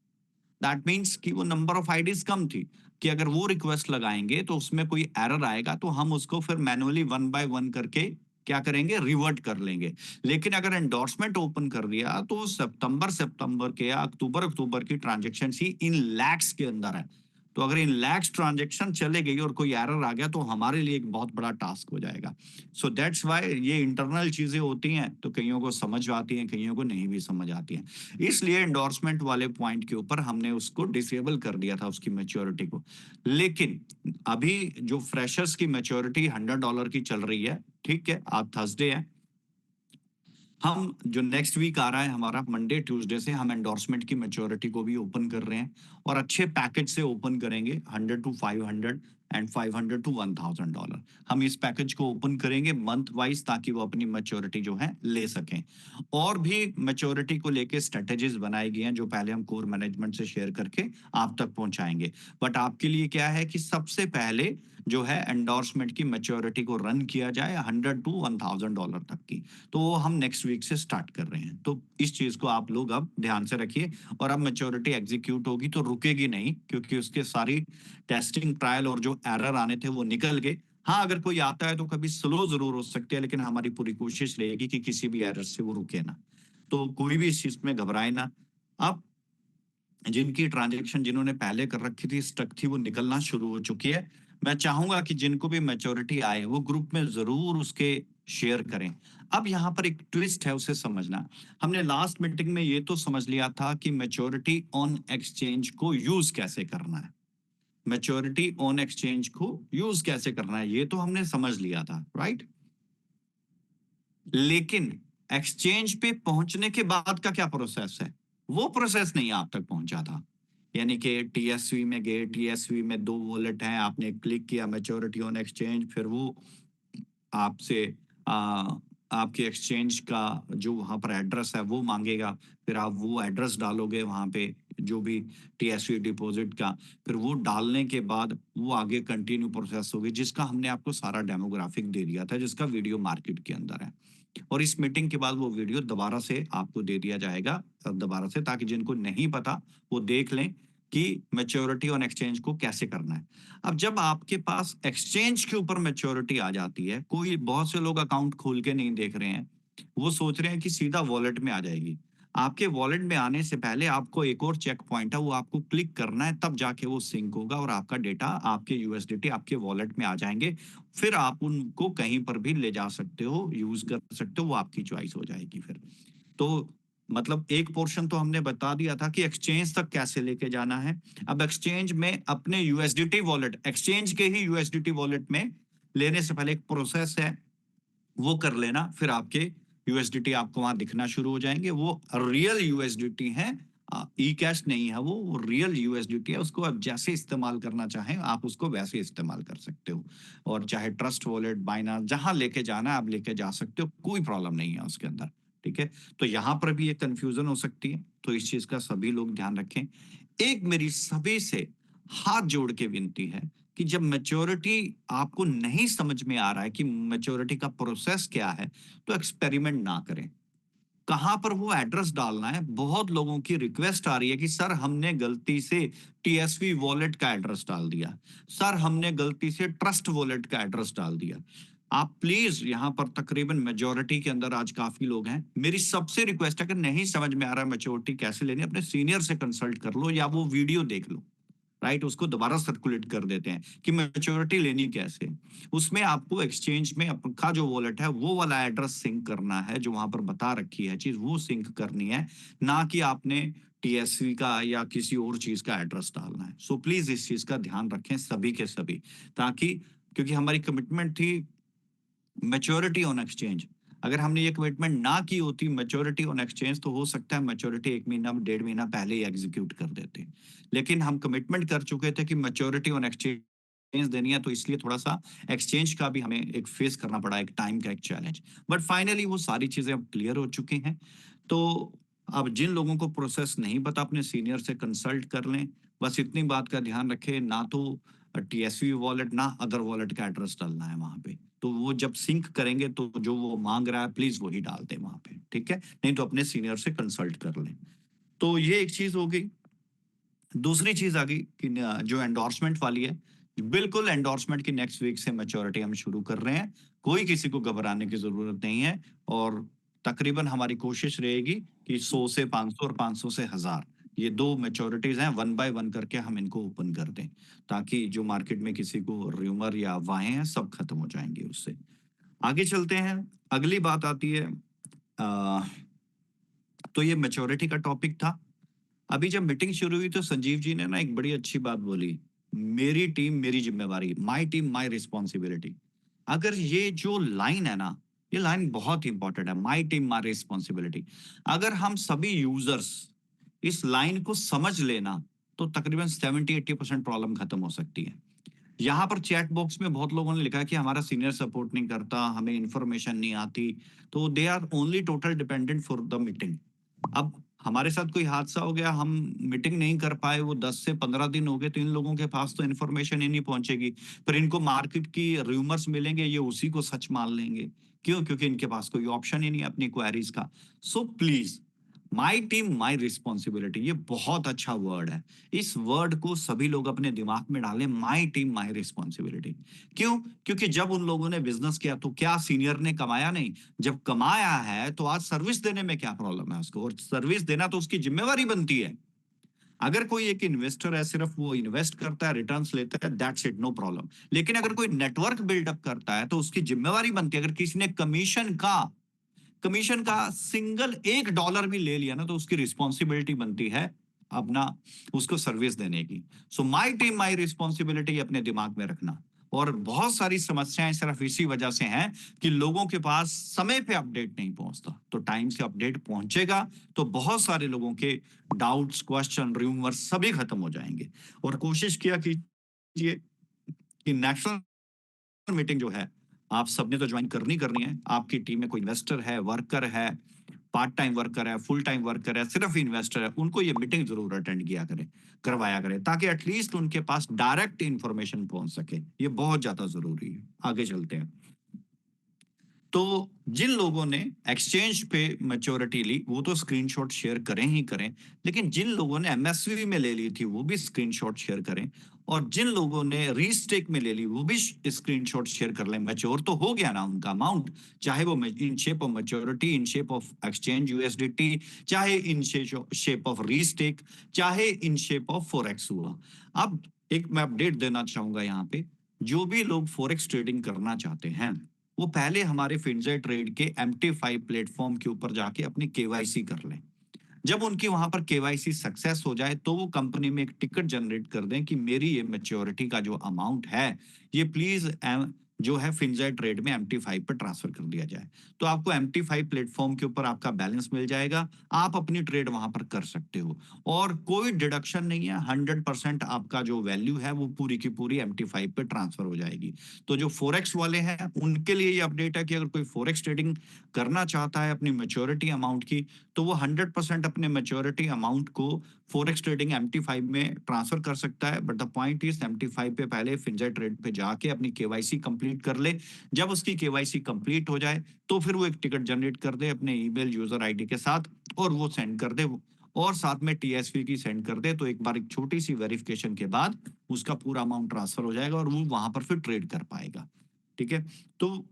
B: दैट मीन्स कि वो नंबर ऑफ आईडीज कम थी, कि अगर वो रिक्वेस्ट लगाएंगे तो उसमें कोई एरर आएगा तो हम उसको फिर मैनुअली 1 बाय 1 करके क्या करेंगे, रिवर्ट कर लेंगे। लेकिन अगर एंडोर्समेंट ओपन कर दिया तो सितंबर के या अक्टूबर की ट्रांजेक्शन ही इन लैक्स के अंदर है। तो अगर इन लैक्स ट्रांजेक्शन चले गई और कोई एरर आ गया तो हमारे लिए एक बहुत बड़ा टास्क हो जाएगा। सो दैट्स व्हाई ये इंटरनल चीजें होती हैं, तो कईयों को समझ आती हैं, कईयों को नहीं भी समझ आती हैं। इसलिए एंडोर्समेंट वाले पॉइंट के ऊपर हमने उसको डिसेबल कर दिया था, उसकी मैच्योरिटी को। लेकिन अभी जो फ्रेशर्स की मैच्योरिटी $100 की चल रही है, ठीक है, आज थर्सडे है, हम जो नेक्स्ट वीक आ रहा है हमारा मंडे ट्यूसडे से हम एंडोर्समेंट की मैच्योरिटी को भी ओपन कर रहे हैं, और अच्छे पैकेज से ओपन करेंगे, 100 to 500 एंड 500 to $1000। हम इस पैकेज को ओपन करेंगे मंथ वाइज, ताकि वो अपनी मैच्योरिटी जो है ले सकें। और भी मैच्योरिटी को लेके स्ट्रेटेजीज बनाई गई हैं, जो पहले हम कोर मैनेजमेंट से शेयर करके आप तक पहुंचाएंगे। बट आपके लिए क्या है कि सबसे पहले जो है एंडोर्समेंट की मैच्योरिटी को रन किया जाए 100 to $1000 तक की, तो वो हम नेक्स्ट वीक से स्टार्ट कर रहे हैं। तो इस चीज को आप लोग अब ध्यान से रखिए, और अब मैच्योरिटी एग्जीक्यूट होगी तो रुकेगी नहीं, क्योंकि उसके सारी टेस्टिंग ट्रायल और जो एरर आने थे वो निकल गए। हाँ, अगर कोई आता है तो कभी स्लो जरूर हो सकती है, लेकिन हमारी पूरी कोशिश रहेगी कि किसी भी एरर से वो रुके ना। तो कोई भी इस चीज में घबराए ना। अब जिनकी ट्रांजैक्शन जिन्होंने पहले कर रखी थी, स्टक थी, वो निकलना शुरू हो चुकी है। मैं चाहूंगा कि जिनको भी मैच्योरिटी आए वो ग्रुप में जरूर उसके शेयर करें। अब यहाँ पर एक ट्विस्ट है, उसे समझना। हमने लास्ट मीटिंग में ये तो समझ लिया था कि मैच्योरिटी ऑन एक्सचेंज को यूज कैसे करना है, मैच्योरिटी ऑन एक्सचेंज को यूज कैसे करना है, ये तो हमने समझ लिया था, राइट। लेकिन एक्सचेंज पे पहुंचने के बाद का क्या प्रोसेस है, वो प्रोसेस नहीं आप तक पहुंचा था। यानी कि टीएसवी में गए, टीएसवी में 2 वॉलेट हैं, आपने क्लिक किया मैच्योरिटी ऑन एक्सचेंज, फिर वो आपसे आपके एक्सचेंज का जो वहां पर एड्रेस है वो मांगेगा, फिर आप वो एड्रेस डालोगे वहां पे जो भी टीएसवी डिपॉजिट का, फिर वो डालने के बाद वो आगे कंटिन्यू प्रोसेस होगी, जिसका हमने आपको सारा डेमोग्राफिक दे दिया था, जिसका वीडियो मार्केट के अंदर है। और इस मीटिंग के बाद वो वीडियो दोबारा से आपको दे दिया जाएगा, दोबारा से, ताकि जिनको नहीं पता वो देख लें कि मैच्योरिटी ऑन एक्सचेंज को कैसे करना है। अब जब आपके पास एक्सचेंज के ऊपर मैच्योरिटी आ जाती है, कोई बहुत से लोग अकाउंट खोल के नहीं देख रहे हैं, वो सोच रहे हैं कि सीधा वॉलेट में आ जाएगी। आपके वॉलेट में आने से पहले आपको एक और चेक पॉइंट है, वो आपको क्लिक करना है, तब जाके वो सिंक होगा और आपका डेटा, आपके यूएसडीटी आपके वॉलेट में आ जाएंगे। फिर आप उनको कहीं पर भी ले जा सकते हो, यूज कर सकते हो, वो आपकी चॉइस हो जाएगी फिर। तो मतलब एक पोर्शन तो हमने बता दिया था कि एक्सचेंज तक कैसे लेके जाना है। अब एक्सचेंज में अपने यूएसडीटी वॉलेट, एक्सचेंज के ही यूएसडीटी वॉलेट में लेने से पहले एक प्रोसेस है, वो कर लेना, फिर आपके यूएसडीटी आपको वहां दिखना शुरू हो जाएंगे। वो रियल यूएसडीटी है, ई कैश नहीं है, वो रियल यूएसडीटी है। उसको आप जैसे इस्तेमाल करना चाहें आप उसको वैसे इस्तेमाल कर सकते हो, और चाहे ट्रस्ट वॉलेट, बाइनांस, जहां लेके जाना है आप लेके जा सकते हो, कोई प्रॉब्लम नहीं है उसके अंदर, ठीक है। तो यहाँ पर भी एक कंफ्यूजन हो सकती है, तो इस चीज का सभी लोग ध्यान रखें। एक मेरी सभी से हाथ जोड़ के विनती है कि जब मैच्योरिटी आपको नहीं समझ में आ रहा है कि मैच्योरिटी का प्रोसेस क्या है, तो एक्सपेरिमेंट ना करें। कहाँ पर वो एड्रेस डालना है। बहुत लोगों की रिक्वेस्ट आ रही है कि सर हमने गलती से टीएसवी वॉलेट का एड्रेस डाल दिया, सर हमने गलती से ट्रस्ट वॉलेट का एड्रेस डाल दिया। आप प्लीज यहाँ पर तकरीबन मेजोरिटी के अंदर आज काफी लोग हैं, मेरी सबसे रिक्वेस्ट है कि नहीं समझ में आ रहा है मेच्योरिटी कैसे लेनी है, अपने सीनियर से कंसल्ट कर लो या वो वीडियो देख लो, राइट? उसको दोबारा सर्कुलेट कर देते हैं कि मैच्योरिटी लेनी कैसे। उसमें आपको एक्सचेंज में आपका जो वॉलेट है वो वाला एड्रेस सिंक करना है, जो वहां पर बता रखी है चीज वो सिंक करनी है, ना कि आपने टीएसवी का या किसी और चीज का एड्रेस डालना है। सो प्लीज इस चीज का ध्यान रखें सभी के सभी, ताकि क्योंकि हमारी कमिटमेंट थी मैच्योरिटी ऑन एक्सचेंज। अगर हमने ये कमिटमेंट ना की होती मैच्योरिटी ऑन एक्सचेंज, तो हो सकता है मैच्योरिटी 1 महीना 1.5 महीना पहले ही एग्जीक्यूट कर देते। लेकिन हम कमिटमेंट कर चुके थे कि मैच्योरिटी ऑन एक्सचेंज देनी है, तो इसलिए थोड़ा सा एक्सचेंज का भी हमें एक फेस करना पड़ा, एक टाइम का एक चैलेंज। बट फाइनली वो सारी चीजें अब क्लियर हो चुकी हैं। तो अब जिन लोगों को प्रोसेस नहीं पता अपने सीनियर से कंसल्ट कर लें। बस इतनी बात का ध्यान रखें, ना तो टीएसवी वॉलेट ना अदर वॉलेट का एड्रेस डालना है वहां पे। तो वो जब सिंक करेंगे तो जो वो मांग रहा है प्लीज वही डाल दें वहां पे, ठीक है? नहीं तो अपने सीनियर से कंसल्ट कर लें। तो ये एक चीज हो गई। दूसरी चीज आ गई कि जो एंडोर्समेंट वाली है, बिल्कुल एंडोर्समेंट की नेक्स्ट वीक से मैच्योरिटी हम शुरू कर रहे हैं। कोई किसी को घबराने की जरूरत नहीं है। और तकरीबन हमारी कोशिश रहेगी कि 100 से 500 और 500 से 1000, ये दो मैच्योरिटीज हैं, वन बाय वन करके हम इनको ओपन कर दें, ताकि जो मार्केट में किसी को र्यूमर या अफवाहें हैं सब खत्म हो जाएंगी उससे। आगे चलते हैं। अगली बात आती है, अ, तो ये मैच्योरिटी का टॉपिक था। अभी जब मीटिंग शुरू हुई तो संजीव जी ने ना एक बड़ी अच्छी बात बोली, मेरी टीम मेरी जिम्मेवारी, माई टीम माई रिस्पॉन्सिबिलिटी। अगर ये जो लाइन है ना, ये लाइन बहुत इंपॉर्टेंट है, माई टीम माई रिस्पॉन्सिबिलिटी। अगर हम सभी यूजर्स इस लाइन को समझ लेना, तो तकरीबन 70-80% प्रॉब्लम खत्म हो सकती है। यहाँ पर चैट बॉक्स में बहुत लोगों ने लिखा है कि हमारा सीनियर सपोर्ट नहीं करता, हमें इंफॉर्मेशन नहीं आती, तो they are only total dependent for the meeting. अब हमारे साथ कोई हादसा हो गया, हम मीटिंग नहीं कर पाए, वो 10 से 15 दिन हो गए, तो इन लोगों के पास तो इन्फॉर्मेशन ही नहीं पहुंचेगी। फिर इनको मार्केट की रूमर्स मिलेंगे, ये उसी को सच मान लेंगे। क्यों? क्योंकि इनके पास कोई ऑप्शन ही नहीं है अपनी क्वेरीज का। So please, my team my responsibility, ये बहुत अच्छा वर्ड है। इस वर्ड को सभी लोग अपने दिमाग में डालें, माई टीम माई रिस्पॉन्सिबिलिटी। क्यों? क्योंकि जब उन लोगों ने बिजनेस किया तो क्या सीनियर ने कमाया नहीं? जब कमाया है तो आज सर्विस देने में क्या प्रॉब्लम है उसको? और सर्विस देना तो उसकी जिम्मेवारी बनती है। अगर कोई एक इन्वेस्टर है, सिर्फ वो इन्वेस्ट करता है, रिटर्न्स लेता है, दैट्स इट, नो प्रॉब्लम। लेकिन अगर कोई नेटवर्क बिल्डअप करता है तो उसकी जिम्मेवारी बनती है। अगर किसी ने कमीशन का सिंगल $1 भी ले लिया ना, तो उसकी रिस्पॉन्सिबिलिटी बनती है अपना उसको सर्विस देने की। सो माई टीम माई रिस्पॉन्सिबिलिटी अपने दिमाग में रखना। और बहुत सारी समस्याएं सिर्फ इसी वजह से हैं कि लोगों के पास समय पे अपडेट नहीं पहुंचता। तो टाइम से अपडेट पहुंचेगा तो बहुत सारे लोगों के डाउट्स, क्वेश्चन, रूमर सभी खत्म हो जाएंगे। और कोशिश किया कीजिए कि नेशनल मीटिंग जो है, आप सबने तो ज्वाइन करनी है। आपकी टीम में कोई इन्वेस्टर है, वर्कर है, पार्ट टाइम वर्कर है, फुल टाइम वर्कर है, सिर्फ इन्वेस्टर है, उनको ये मीटिंग जरूर अटेंड किया करें, करवाया करें, ताकि एटलीस्ट उनके पास डायरेक्ट इंफॉर्मेशन पहुंच सके। ये बहुत ज्यादा जरूरी है। आगे चलते हैं। तो जिन लोगों ने एक्सचेंज पे मैच्योरिटी ली वो तो स्क्रीनशॉट शेयर करें ही करें, लेकिन जिन लोगों ने एमएसवी में ले ली थी वो भी स्क्रीनशॉट शेयर करें, और जिन लोगों ने रीस्टेक में ले ली वो भी स्क्रीनशॉट शेयर कर लें। मैच्योर तो हो गया ना उनका अमाउंट, चाहे वो in shape of maturity, in shape of exchange USDT, चाहे इन शेप ऑफ रीस्टेक, चाहे इन शेप ऑफ फॉरेक्स हुआ। अब एक मैं अपडेट देना चाहूंगा यहाँ पे, जो भी लोग फॉरेक्स ट्रेडिंग करना चाहते हैं वो पहले हमारे फिनजेट ट्रेड के MT5 प्लेटफॉर्म के ऊपर जाके अपनी केवाईसी कर लें। जब उनकी वहां पर केवाईसी सक्सेस हो जाए तो वो कंपनी में एक टिकट जनरेट कर दें कि मेरी ये मैच्योरिटी का जो अमाउंट है ये प्लीज जो है फिनजेट ट्रेड में MT5 पर ट्रांसफर कर दिया जाए। तो आपको MT5 प्लेटफॉर्म के ऊपर आपका बैलेंस मिल जाएगा, आप अपनी ट्रेड वहां पर कर सकते हो, और कोई डिडक्शन नहीं है। 100% आपका जो वैल्यू है वो पूरी की पूरी MT5 पे ट्रांसफर हो जाएगी। तो जो फोरेक्स वाले हैं उनके लिए ये अपडेट है कि अगर कोई फोरेक्स ट्रेडिंग करना चाहता है अपनी मैच्योरिटी अमाउंट की, तो वो 100% अपने मैच्योरिटी अमाउंट को फोरेक्स ट्रेडिंग MT5 में ट्रांसफर कर सकता है। But the point is MT5 पे पहले फिंजर ट्रेड पे जाके अपनी केवाईसी कंप्लीट कंप्लीट कर ले। जब उसकी केवाईसी कंप्लीट हो जाए तो फिर वो एक टिकट जनरेट कर दे अपने ईमेल यूजर आईडी के साथ और वो सेंड कर दे, और साथ में टीएसवी की सेंड कर दे। तो एक बार एक छोटी सी वेरिफिकेशन के बाद उसका पूरा अमाउंट ट्रांसफर हो जाएगा और वो वहां पर फिर ट्रेड कर पाएगा। ठीक है। तो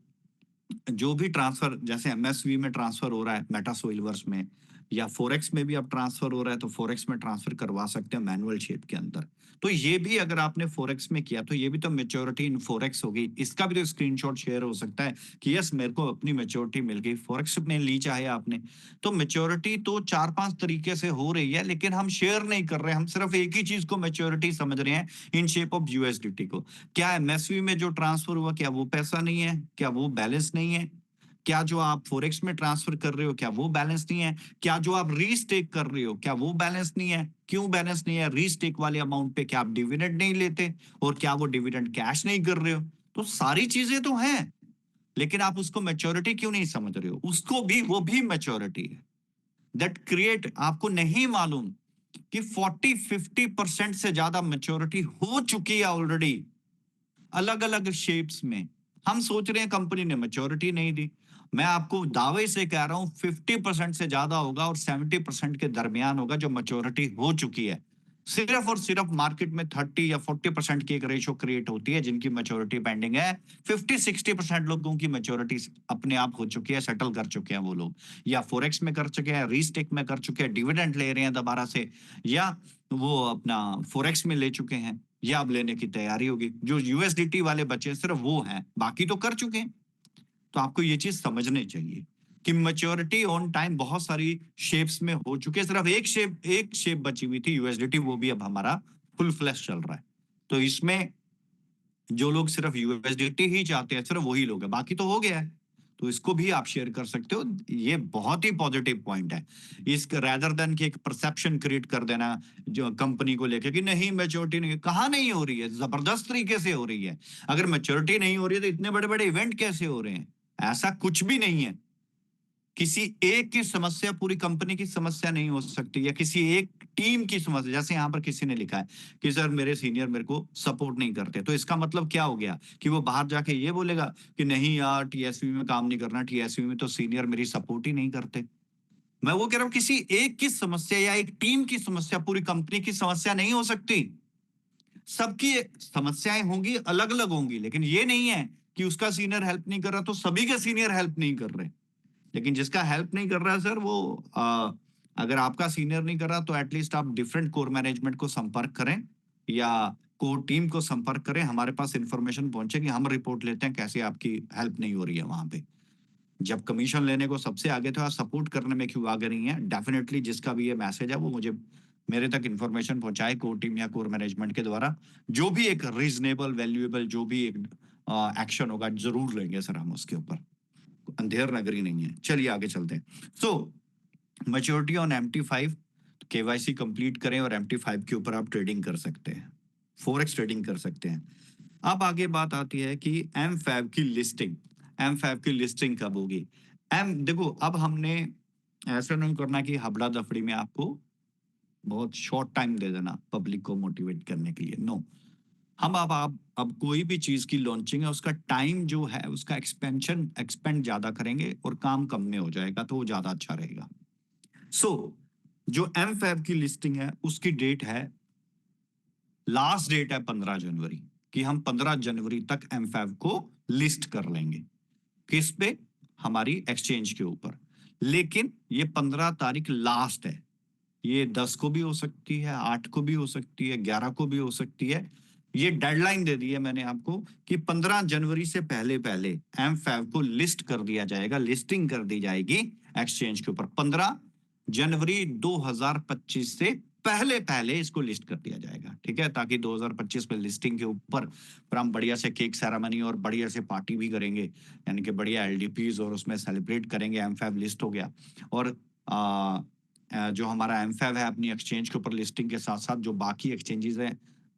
B: जो भी ट्रांसफर जैसे एमएसवी में ट्रांसफर हो रहा है मेटासोइलवर्स में, या फोरेक्स में भी अब ट्रांसफर हो रहा है, तो फोरेक्स में ट्रांसफर करवा सकते हैं मैनुअल शेप के अंदर। तो ये भी अगर आपने फोरेक्स में किया तो ये भी तो मेच्योरिटी इन फोरेक्स होगी। इसका भी तो स्क्रीनशॉट शेयर हो सकता है कि यस मेरे को अपनी मेच्योरिटी मिल गई, फोरेक्स में ली चाहे आपने। तो मेच्योरिटी तो 4-5 तरीके से हो रही है, लेकिन हम शेयर नहीं कर रहे, हम सिर्फ एक ही चीज को मेच्योरिटी समझ रहे हैं, इन शेप ऑफ यूएसडीटी को। क्या एमएसवी में जो ट्रांसफर हुआ क्या वो पैसा नहीं है, क्या वो बैलेंस नहीं है? क्या जो आप फोरेक्स में ट्रांसफर कर रहे हो क्या वो बैलेंस नहीं है? क्या जो आप रीस्टेक कर रहे हो क्या वो बैलेंस नहीं है? क्यों बैलेंस नहीं है? रीस्टेक वाले अमाउंट पे क्या आप डिविडेंड नहीं लेते, और क्या वो डिविडेंड कैश नहीं कर रहे हो? तो सारी चीजें तो हैं, लेकिन आप उसको मैच्योरिटी क्यों नहीं समझ रहे हो? उसको भी, वो भी मैच्योरिटी है। दैट क्रिएट, आपको नहीं मालूम कि 40-50% से ज्यादा मैच्योरिटी हो चुकी है ऑलरेडी, अलग अलग शेप्स में। हम सोच रहे हैं कंपनी ने मैच्योरिटी नहीं दी। मैं आपको दावे से कह रहा हूं 50% से ज्यादा होगा और 70% के दरमियान होगा जो मैच्योरिटी हो चुकी है। सिर्फ और सिर्फ मार्केट में 30 या 40% की एक रेशो क्रिएट होती है जिनकी मैच्योरिटी पेंडिंग है। 50-60% लोगों की मैच्योरिटी अपने आप हो चुकी है, सेटल कर चुके हैं वो लोग, या फोरेक्स में कर चुके हैं, रीस्टेक में कर चुके हैं, डिविडेंड ले रहे हैं दोबारा से, या वो अपना फोरेक्स में ले चुके हैं, या अब लेने की तैयारी होगी। जो यूएसडीटी वाले बचे सिर्फ वो हैं, बाकी तो कर चुके हैं। तो आपको ये चीज समझनी चाहिए कि मैच्योरिटी ऑन टाइम बहुत सारी शेप्स में हो चुकी है, सिर्फ एक शेप बची हुई थी यूएसडीटी, वो भी अब हमारा फुल फ्लैश चल रहा है। तो इसमें जो लोग सिर्फ यूएसडीटी ही चाहते हैं सिर्फ वही लोग हैं, बाकी तो हो गया है। तो इसको भी आप शेयर कर सकते हो, ये बहुत ही पॉजिटिव पॉइंट है। इस रैदर देन कि एक परसेप्शन क्रिएट कर देना जो कंपनी को लेकर कि नहीं मैच्योरिटी नहीं, कहाँ नहीं हो रही है, जबरदस्त तरीके से हो रही है। अगर मैच्योरिटी नहीं हो रही है तो इतने बड़े बड़े इवेंट कैसे हो रहे हैं? ऐसा कुछ भी नहीं है। किसी एक की समस्या पूरी कंपनी की समस्या नहीं हो सकती, या किसी एक टीम की समस्या। जैसे यहाँ पर किसी ने लिखा है कि सर मेरे सीनियर मेरे को सपोर्ट नहीं करते, तो इसका मतलब क्या हो गया कि वो बाहर जाके ये बोलेगा कि नहीं यार टीएसवी में काम नहीं करना, टीएसवी में तो सीनियर मेरी सपोर्ट ही नहीं करते। मैं वो कह रहा हूँ किसी एक की समस्या या एक टीम की समस्या पूरी कंपनी की समस्या नहीं हो सकती। सबकी समस्याएं होंगी, अलग अलग होंगी, लेकिन ये नहीं है कि उसका सीनियर हेल्प नहीं कर रहा तो सभी के सीनियर हेल्प नहीं कर रहे। लेकिन जिसका हेल्प नहीं कर रहा है सर वो अगर आपका सीनियर नहीं कर रहा तो एटलीस्ट आप डिफरेंट कोर मैनेजमेंट को संपर्क करें या कोर टीम को संपर्क करें। हमारे पास इंफॉर्मेशन पहुंचेगी, हम रिपोर्ट लेते हैं कैसे आपकी हेल्प नहीं हो रही है वहां पे। जब कमीशन लेने को सबसे आगे थे, आप सपोर्ट करने में क्यों आगे नहीं है? डेफिनेटली जिसका भी ये मैसेज है वो मुझे मेरे तक इंफॉर्मेशन पहुंचाए कोर टीम या कोर मैनेजमेंट के द्वारा। जो भी एक रीजनेबल वैल्यूएबल जो भी एक एक्शन होगा जरूर लेंगे सर हम उसके ऊपर। अंधेर नगरी नहीं है। चलिए आगे चलते हैं। So maturity on MT5, KYC complete करें और MT5 के ऊपर आप ट्रेडिंग कर सकते हैं, फोरेक्स ट्रेडिंग कर सकते हैं। अब आगे बात आती है कि M5 की लिस्टिंग, M5 की लिस्टिंग कब होगी? एम देखो, अब हमने ऐसा नहीं करना कि हबड़ा दफड़ी में आपको बहुत शॉर्ट टाइम दे देना पब्लिक को मोटिवेट करने के लिए। नो, हम अब कोई भी चीज की लॉन्चिंग है उसका टाइम जो है उसका एक्सपेंड ज्यादा करेंगे और काम कम में हो जाएगा तो वो ज्यादा अच्छा रहेगा। सो जो M5 की लिस्टिंग है उसकी डेट है, लास्ट डेट है 15 जनवरी, कि हम 15 जनवरी तक M5 को लिस्ट कर लेंगे। किस पे? हमारी एक्सचेंज के ऊपर। लेकिन ये 15 तारीख लास्ट है, ये 10 को भी हो सकती है, 8 को भी हो सकती है, 11 को भी हो सकती है। ये डेडलाइन दे दी है मैंने आपको कि 15 जनवरी से पहले पहले M5 को लिस्ट कर दिया जाएगा, लिस्टिंग कर दी जाएगी एक्सचेंज के ऊपर। 15 जनवरी 2025 से पहले पहले इसको लिस्ट कर दिया जाएगा, ठीक है? ताकि 2025 में लिस्टिंग के ऊपर पर हम बढ़िया से केक सेरेमनी और बढ़िया से पार्टी भी करेंगे, यानी कि बढ़िया एलडीपीज, और उसमें सेलिब्रेट करेंगे M5 लिस्ट हो गया। और जो हमारा M5 है अपनी एक्सचेंज के ऊपर लिस्टिंग के साथ साथ जो बाकी एक्सचेंजेस हैं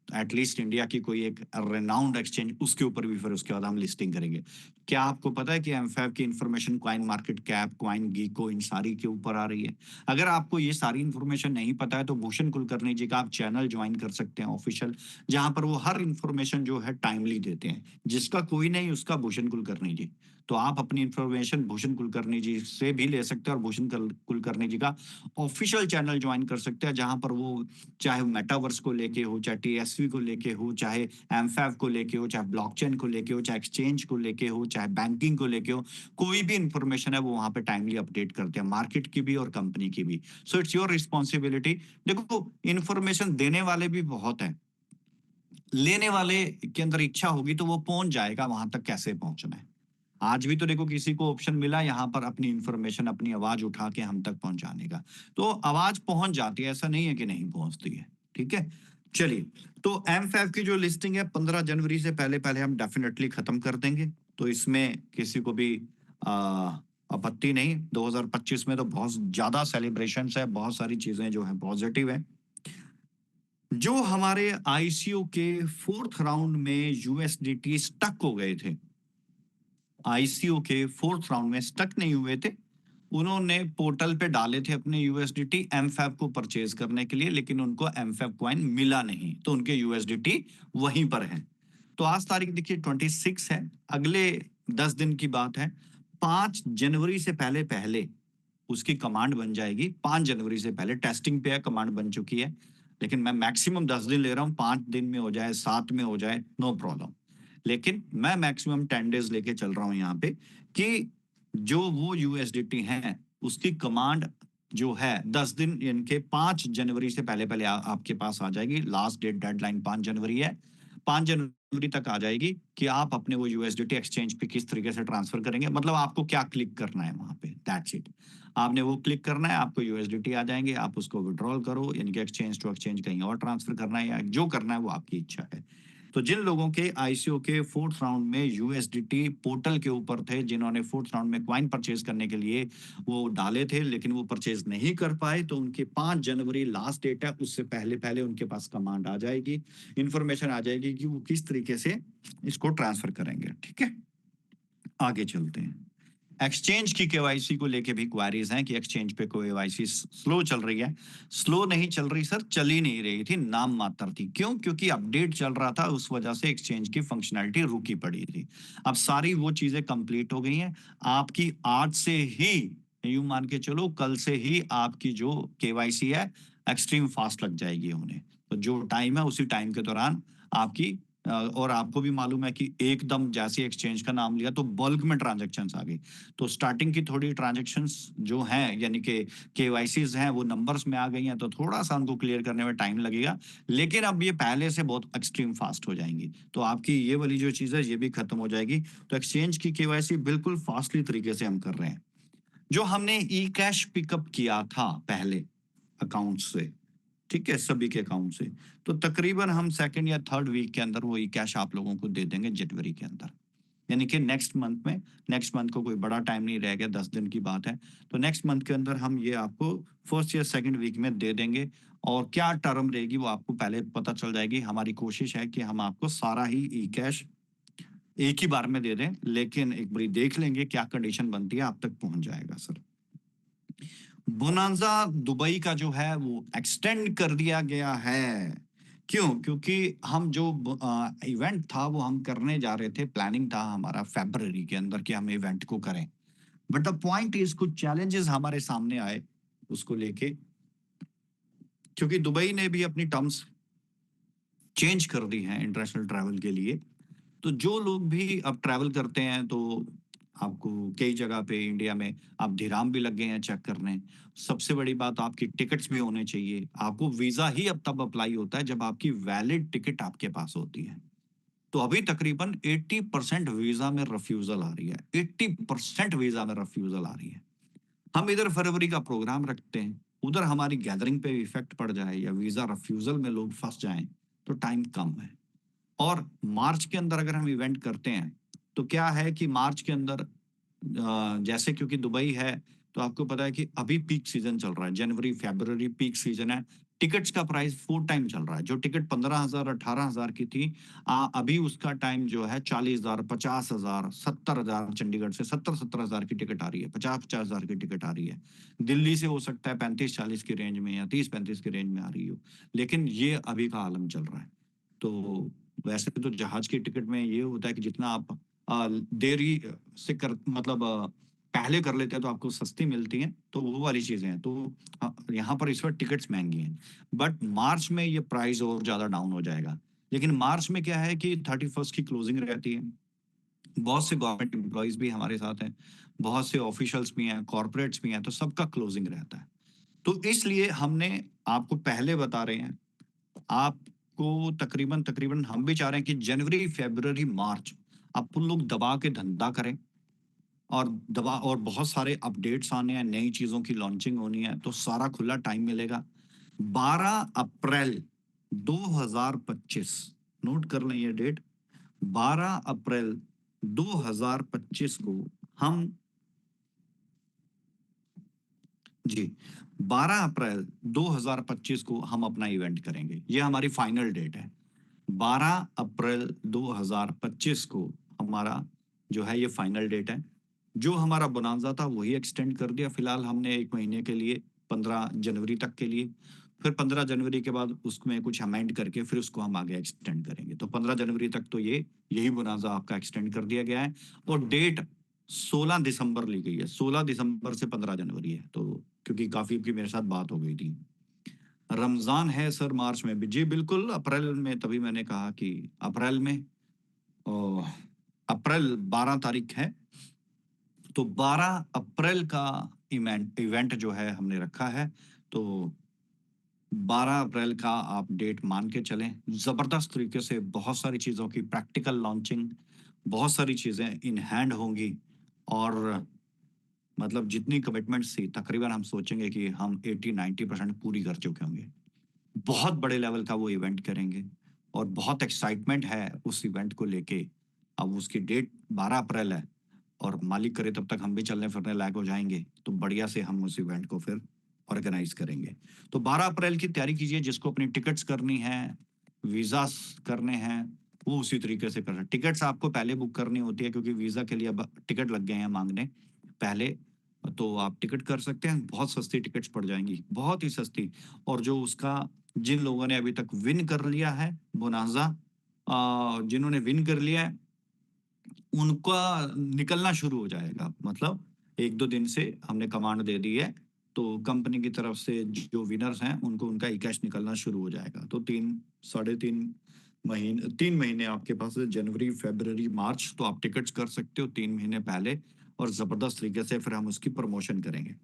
B: एटलीस्ट इंडिया की कोई एक रेनाउंड एक्सचेंज, उसके ऊपर भी फिर उसके बाद हम लिस्टिंग करेंगे। क्या आपको पता है कि एमफैब की information CoinMarketCap, CoinGecko, इन सारी के ऊपर आ रही है? अगर आपको ये सारी इंफॉर्मेशन नहीं पता है तो भूषण कुलकर्णी जी का आप चैनल ज्वाइन कर सकते हैं ऑफिशियल, जहां पर वो हर इंफॉर्मेशन जो है टाइमली देते हैं। जिसका कोई नहीं उसका भूषण कुलकर्णी जी। तो आप अपनी इंफॉर्मेशन भूषण कुलकर्णी जी से भी ले सकते हैं, और भूषण कुलकर्णी जी का ऑफिशियल चैनल ज्वाइन कर सकते हैं, जहां पर वो चाहे मेटावर्स को लेके हो, चाहे टीएसवी को लेके हो, चाहे एमफैब को लेके हो, चाहे ब्लॉकचेन को लेके हो, चाहे एक्सचेंज को लेके हो, चाहे बैंकिंग को लेके हो, कोई भी इंफॉर्मेशन है वो वहां पे टाइमली अपडेट करते हैं, मार्केट की भी और कंपनी की भी। So it's your responsibility. देखो, इंफॉर्मेशन देने वाले भी बहुत है, लेने वाले के अंदर इच्छा होगी तो वो पहुंच जाएगा वहां तक कैसे पहुंचना है। आज भी तो देखो किसी को ऑप्शन मिला यहाँ पर अपनी इंफॉर्मेशन, अपनी आवाज उठा के हम तक पहुंचाने का, तो आवाज पहुंच जाती है, ऐसा नहीं है कि नहीं पहुंचती है। ठीक है, चलिए। तो एम की जो लिस्टिंग है 15 जनवरी से पहले पहले हम डेफिनेटली खत्म कर देंगे, तो इसमें किसी को भी आ, आपत्ति नहीं। 2025 में तो बहुत ज्यादा सेलिब्रेशन है, बहुत सारी चीजें जो है पॉजिटिव है। जो हमारे आईसीओ के फोर्थ राउंड में यूएसडीटी स्टक हो गए थे, आईसीओ के फोर्थ राउंड में स्टक नहीं हुए थे, उन्होंने पोर्टल पे डाले थे अपने यूएसडीटी एमफैब को परचेज करने के लिए, लेकिन उनको एमफैब कॉइन मिला नहीं, तो उनके यूएसडीटी वहीं पर है। तो आज तारीख देखिए 26 है, अगले 10 दिन की बात है। 5 जनवरी से पहले पहले उसकी कमांड बन जाएगी। 5 जनवरी से पहले टेस्टिंग पे है, कमांड बन चुकी है, लेकिन मैं मैक्सिमम 10 दिन ले रहा हूँ। 5 दिन में हो जाए, 7 में हो जाए, नो प्रॉब्लम, लेकिन मैं मैक्सिमम 10 डेज लेके चल रहा हूं यहाँ पे, कि जो वो यूएसडीटी है उसकी कमांड जो है 10 दिन, यानी कि 5 जनवरी से पहले पहले आपके पास आ जाएगी। लास्ट डेट डेडलाइन 5 जनवरी है, 5 जनवरी तक आ जाएगी कि आप अपने वो यूएसडीटी एक्सचेंज पे किस तरीके से ट्रांसफर करेंगे। मतलब आपको क्या क्लिक करना है वहां पे, दैट्स इट। आपने वो क्लिक करना है, आपको यूएसडीटी आ जाएंगे, आप उसको विड्रॉल करो, यानी कि एक्सचेंज टू एक्सचेंज कहीं और ट्रांसफर करना है, या जो करना है वो आपकी इच्छा है। तो जिन लोगों के आईसीओ के फोर्थ राउंड में यूएसडीटी पोर्टल के ऊपर थे, जिन्होंने फोर्थ राउंड में क्वाइन परचेज करने के लिए वो डाले थे लेकिन वो परचेज नहीं कर पाए, तो उनके 5 जनवरी लास्ट डेट है, उससे पहले पहले उनके पास कमांड आ जाएगी, इंफॉर्मेशन आ जाएगी कि वो किस तरीके से इसको ट्रांसफर करेंगे। ठीक है, आगे चलते हैं। एक्सचेंज की केवाईसी को लेके भी क्वारीज हैं कि एक्सचेंज पे केवाईसी स्लो चल रही है। स्लो नहीं चल रही सर, चल ही नहीं रही थी, नाम मात्र थी। क्यों? क्योंकि अपडेट चल रहा था, उस वजह से एक्सचेंज की फंक्शनैलिटी रुकी पड़ी थी। अब सारी वो चीजें कंप्लीट हो गई हैं। आपकी आज से ही, यूं मान के चलो कल से ही आपकी जो केवाईसी है एक्सट्रीम फास्ट लग जाएगी होने। तो जो टाइम है उसी टाइम के दौरान आपकी और आपको भी मालूम है कि एकदम जैसे एक्सचेंज का नाम लिया तो बल्क में ट्रांजैक्शंस आ गई। तो स्टार्टिंग की थोड़ी ट्रांजैक्शंस जो हैं, यानी कि केवाईसीज हैं, वो नंबर्स में आ गई हैं, तो थोड़ा सा उनको क्लियर करने में टाइम लगेगा, लेकिन अब ये पहले से बहुत एक्सट्रीम फास्ट हो जाएंगी। तो आपकी ये वाली जो चीज है ये भी खत्म हो जाएगी। तो एक्सचेंज की केवाईसी बिल्कुल फास्टली तरीके से हम कर रहे हैं। जो हमने ई कैश पिकअप किया था पहले अकाउंट से, ठीक है, सभी के अकाउंट से, तो तकरीबन हम सेकंड या थर्ड वीक के अंदर वो ई कैश आप लोगों को दे देंगे जनवरी के अंदर, यानी कि नेक्स्ट मंथ में। नेक्स्ट मंथ को कोई बड़ा टाइम नहीं रह गया, 10 दिन की बात है। तो नेक्स्ट मंथ के अंदर हम ये आपको फर्स्ट या सेकंड वीक में दे देंगे, और क्या टर्म रहेगी वो आपको पहले पता चल जाएगी। हमारी कोशिश है कि हम आपको सारा ही ई कैश एक ही बार में दे दें, लेकिन एक बार देख लेंगे क्या कंडीशन बनती है, आप तक पहुंच जाएगा सर। बोनांजा दुबई का जो है वो एक्सटेंड कर दिया गया है। क्यों? क्योंकि हम जो इवेंट था वो हम करने जा रहे थे, प्लानिंग था हमारा फरवरी के अंदर कि हम इवेंट को करें, बट द पॉइंट इज कुछ चैलेंजेस हमारे सामने आए उसको लेके, क्योंकि दुबई ने भी अपनी टर्म्स चेंज कर दी हैं इंटरनेशनल ट्रैवल के लिए। तो जो लोग भी अब ट्रैवल करते हैं, तो आपको कई जगह पे इंडिया में आप धीराम भी लग गए हैं चेक करने। सबसे बड़ी बात, आपकी टिकट्स भी होने चाहिए। आपको वीजा ही अब तब अप्लाई होता है जब आपकी वैलिड टिकट आपके पास होती है। तो अभी तकरीबन 80% वीजा में रिफ्यूजल आ रही है, 80% वीजा में रिफ्यूजल आ रही है। हम इधर फरवरी का प्रोग्राम रखते हैं, उधर हमारी गैदरिंग पे इफेक्ट पड़ जाए या वीजा रिफ्यूजल में लोग फंस जाएं, तो टाइम कम है। और मार्च के अंदर अगर हम इवेंट करते हैं, तो क्या है कि मार्च के अंदर जैसे क्योंकि दुबई है, तो आपको पता है कि अभी पीक सीजन चल रहा है, जनवरी फरवरी पीक सीजन है। टिकट्स का प्राइस 4 टाइम चल रहा है। जो टिकट 15,000 18,000 की थी, अभी उसका टाइम जो है 40,000 50,000 70,000, चंडीगढ़ से 70,000 की टिकट आ रही है, 50,000 की टिकट आ रही है। दिल्ली से हो सकता है 35-40 की रेंज में या 30-35 की रेंज में आ रही हो, लेकिन ये अभी का आलम चल रहा है। तो वैसे तो जहाज की टिकट में ये होता है कि जितना आप देरी से कर मतलब पहले कर लेते हैं तो आपको सस्ती मिलती हैं, तो वो वाली चीजें हैं। तो यहाँ पर इस वक्त टिकट्स महंगी हैं, बट मार्च में ये प्राइस और ज्यादा डाउन हो जाएगा। लेकिन मार्च में क्या है कि 31st की क्लोजिंग रहती है, बहुत से गवर्नमेंट एम्प्लॉयज भी हमारे साथ हैं, बहुत से ऑफिशियल्स भी हैं, कॉर्पोरेट्स भी हैं, तो सबका क्लोजिंग रहता है। तो इसलिए हमने आपको पहले बता रहे हैं, आपको तकरीबन तकरीबन हम भी चाह रहे हैं कि जनवरी फरवरी मार्च आप लोग दबा के धंधा करें, और दबा और बहुत सारे अपडेट्स आने हैं, नई चीजों की लॉन्चिंग होनी है, तो सारा खुला टाइम मिलेगा। 12 अप्रैल 2025, नोट कर लें ये डेट। 12 अप्रैल 2025 को हम जी 12 अप्रैल 2025 को हम अपना इवेंट करेंगे। ये हमारी फाइनल डेट है। 12 अप्रैल 2025 को हमारा जो है ये फाइनल डेट है। जो हमारा बोनांजा था वही एक्सटेंड कर दिया फिलहाल हमने 1 महीने के लिए, 15 जनवरी तक के लिए। फिर 15 जनवरी के बाद उसमें कुछ अमेंड करके फिर उसको हम आगे एक्सटेंड करेंगे। तो 15 जनवरी तक तो ये यही बोनांजा आपका एक्सटेंड कर दिया गया है, और डेट 16 दिसंबर ली गई है। 16 दिसंबर से 15 जनवरी है, तो क्योंकि काफी की मेरे साथ बात हो गई थी। रमजान है सर मार्च में भी, जी बिल्कुल अप्रैल में, तभी मैंने कहा कि अप्रैल में, ओ, अप्रैल 12 तारीख है, तो 12 अप्रैल का इवेंट जो है हमने रखा है। तो 12 अप्रैल का आप डेट मान के चलें। जबरदस्त तरीके से बहुत सारी चीजों की प्रैक्टिकल लॉन्चिंग, बहुत सारी चीजें इन हैंड होंगी, और मतलब जितनी कमिटमेंट्स थी तकरीबन हम सोचेंगे कि हम 80-90% पूरी कर चुके होंगे। बहुत बड़े लेवल का वो इवेंट करेंगे, और बहुत एक्साइटमेंट है उस इवेंट को लेके। अब उसकी डेट 12 अप्रैल है, और मालिक करे तब तक हम भी चलने फिरने लायक हो जाएंगे, तो बढ़िया से हम उस इवेंट को फिर ऑर्गेनाइज करेंगे। तो 12 अप्रैल की तैयारी कीजिए। जिसको अपनी टिकट्स करनी है, वीजा करने हैं, वो उसी तरीके से कर रहे हैं। टिकट्स आपको पहले बुक करनी होती है, क्योंकि वीजा के लिए अब टिकट लग गए हैं मांगने पहले। तो आप टिकट कर सकते हैं, बहुत सस्ती टिकट्स पड़ जाएंगी, बहुत ही सस्ती। और जो उसका जिन लोगों ने अभी तक विन कर लिया है बोनांजा, जिन्होंने विन कर लिया है, उनका निकलना शुरू हो जाएगा। मतलब 1-2 दिन से हमने कमांड दे दी है, तो कंपनी की तरफ से जो विनर्स हैं उनको उनका ई कैश निकलना शुरू हो जाएगा। तो 3 महीने आपके पास है, जनवरी फरवरी मार्च, तो आप टिकट्स कर सकते हो 3 महीने पहले, और जबरदस्त तरीके से फिर हम उसकी प्रमोशन करेंगे।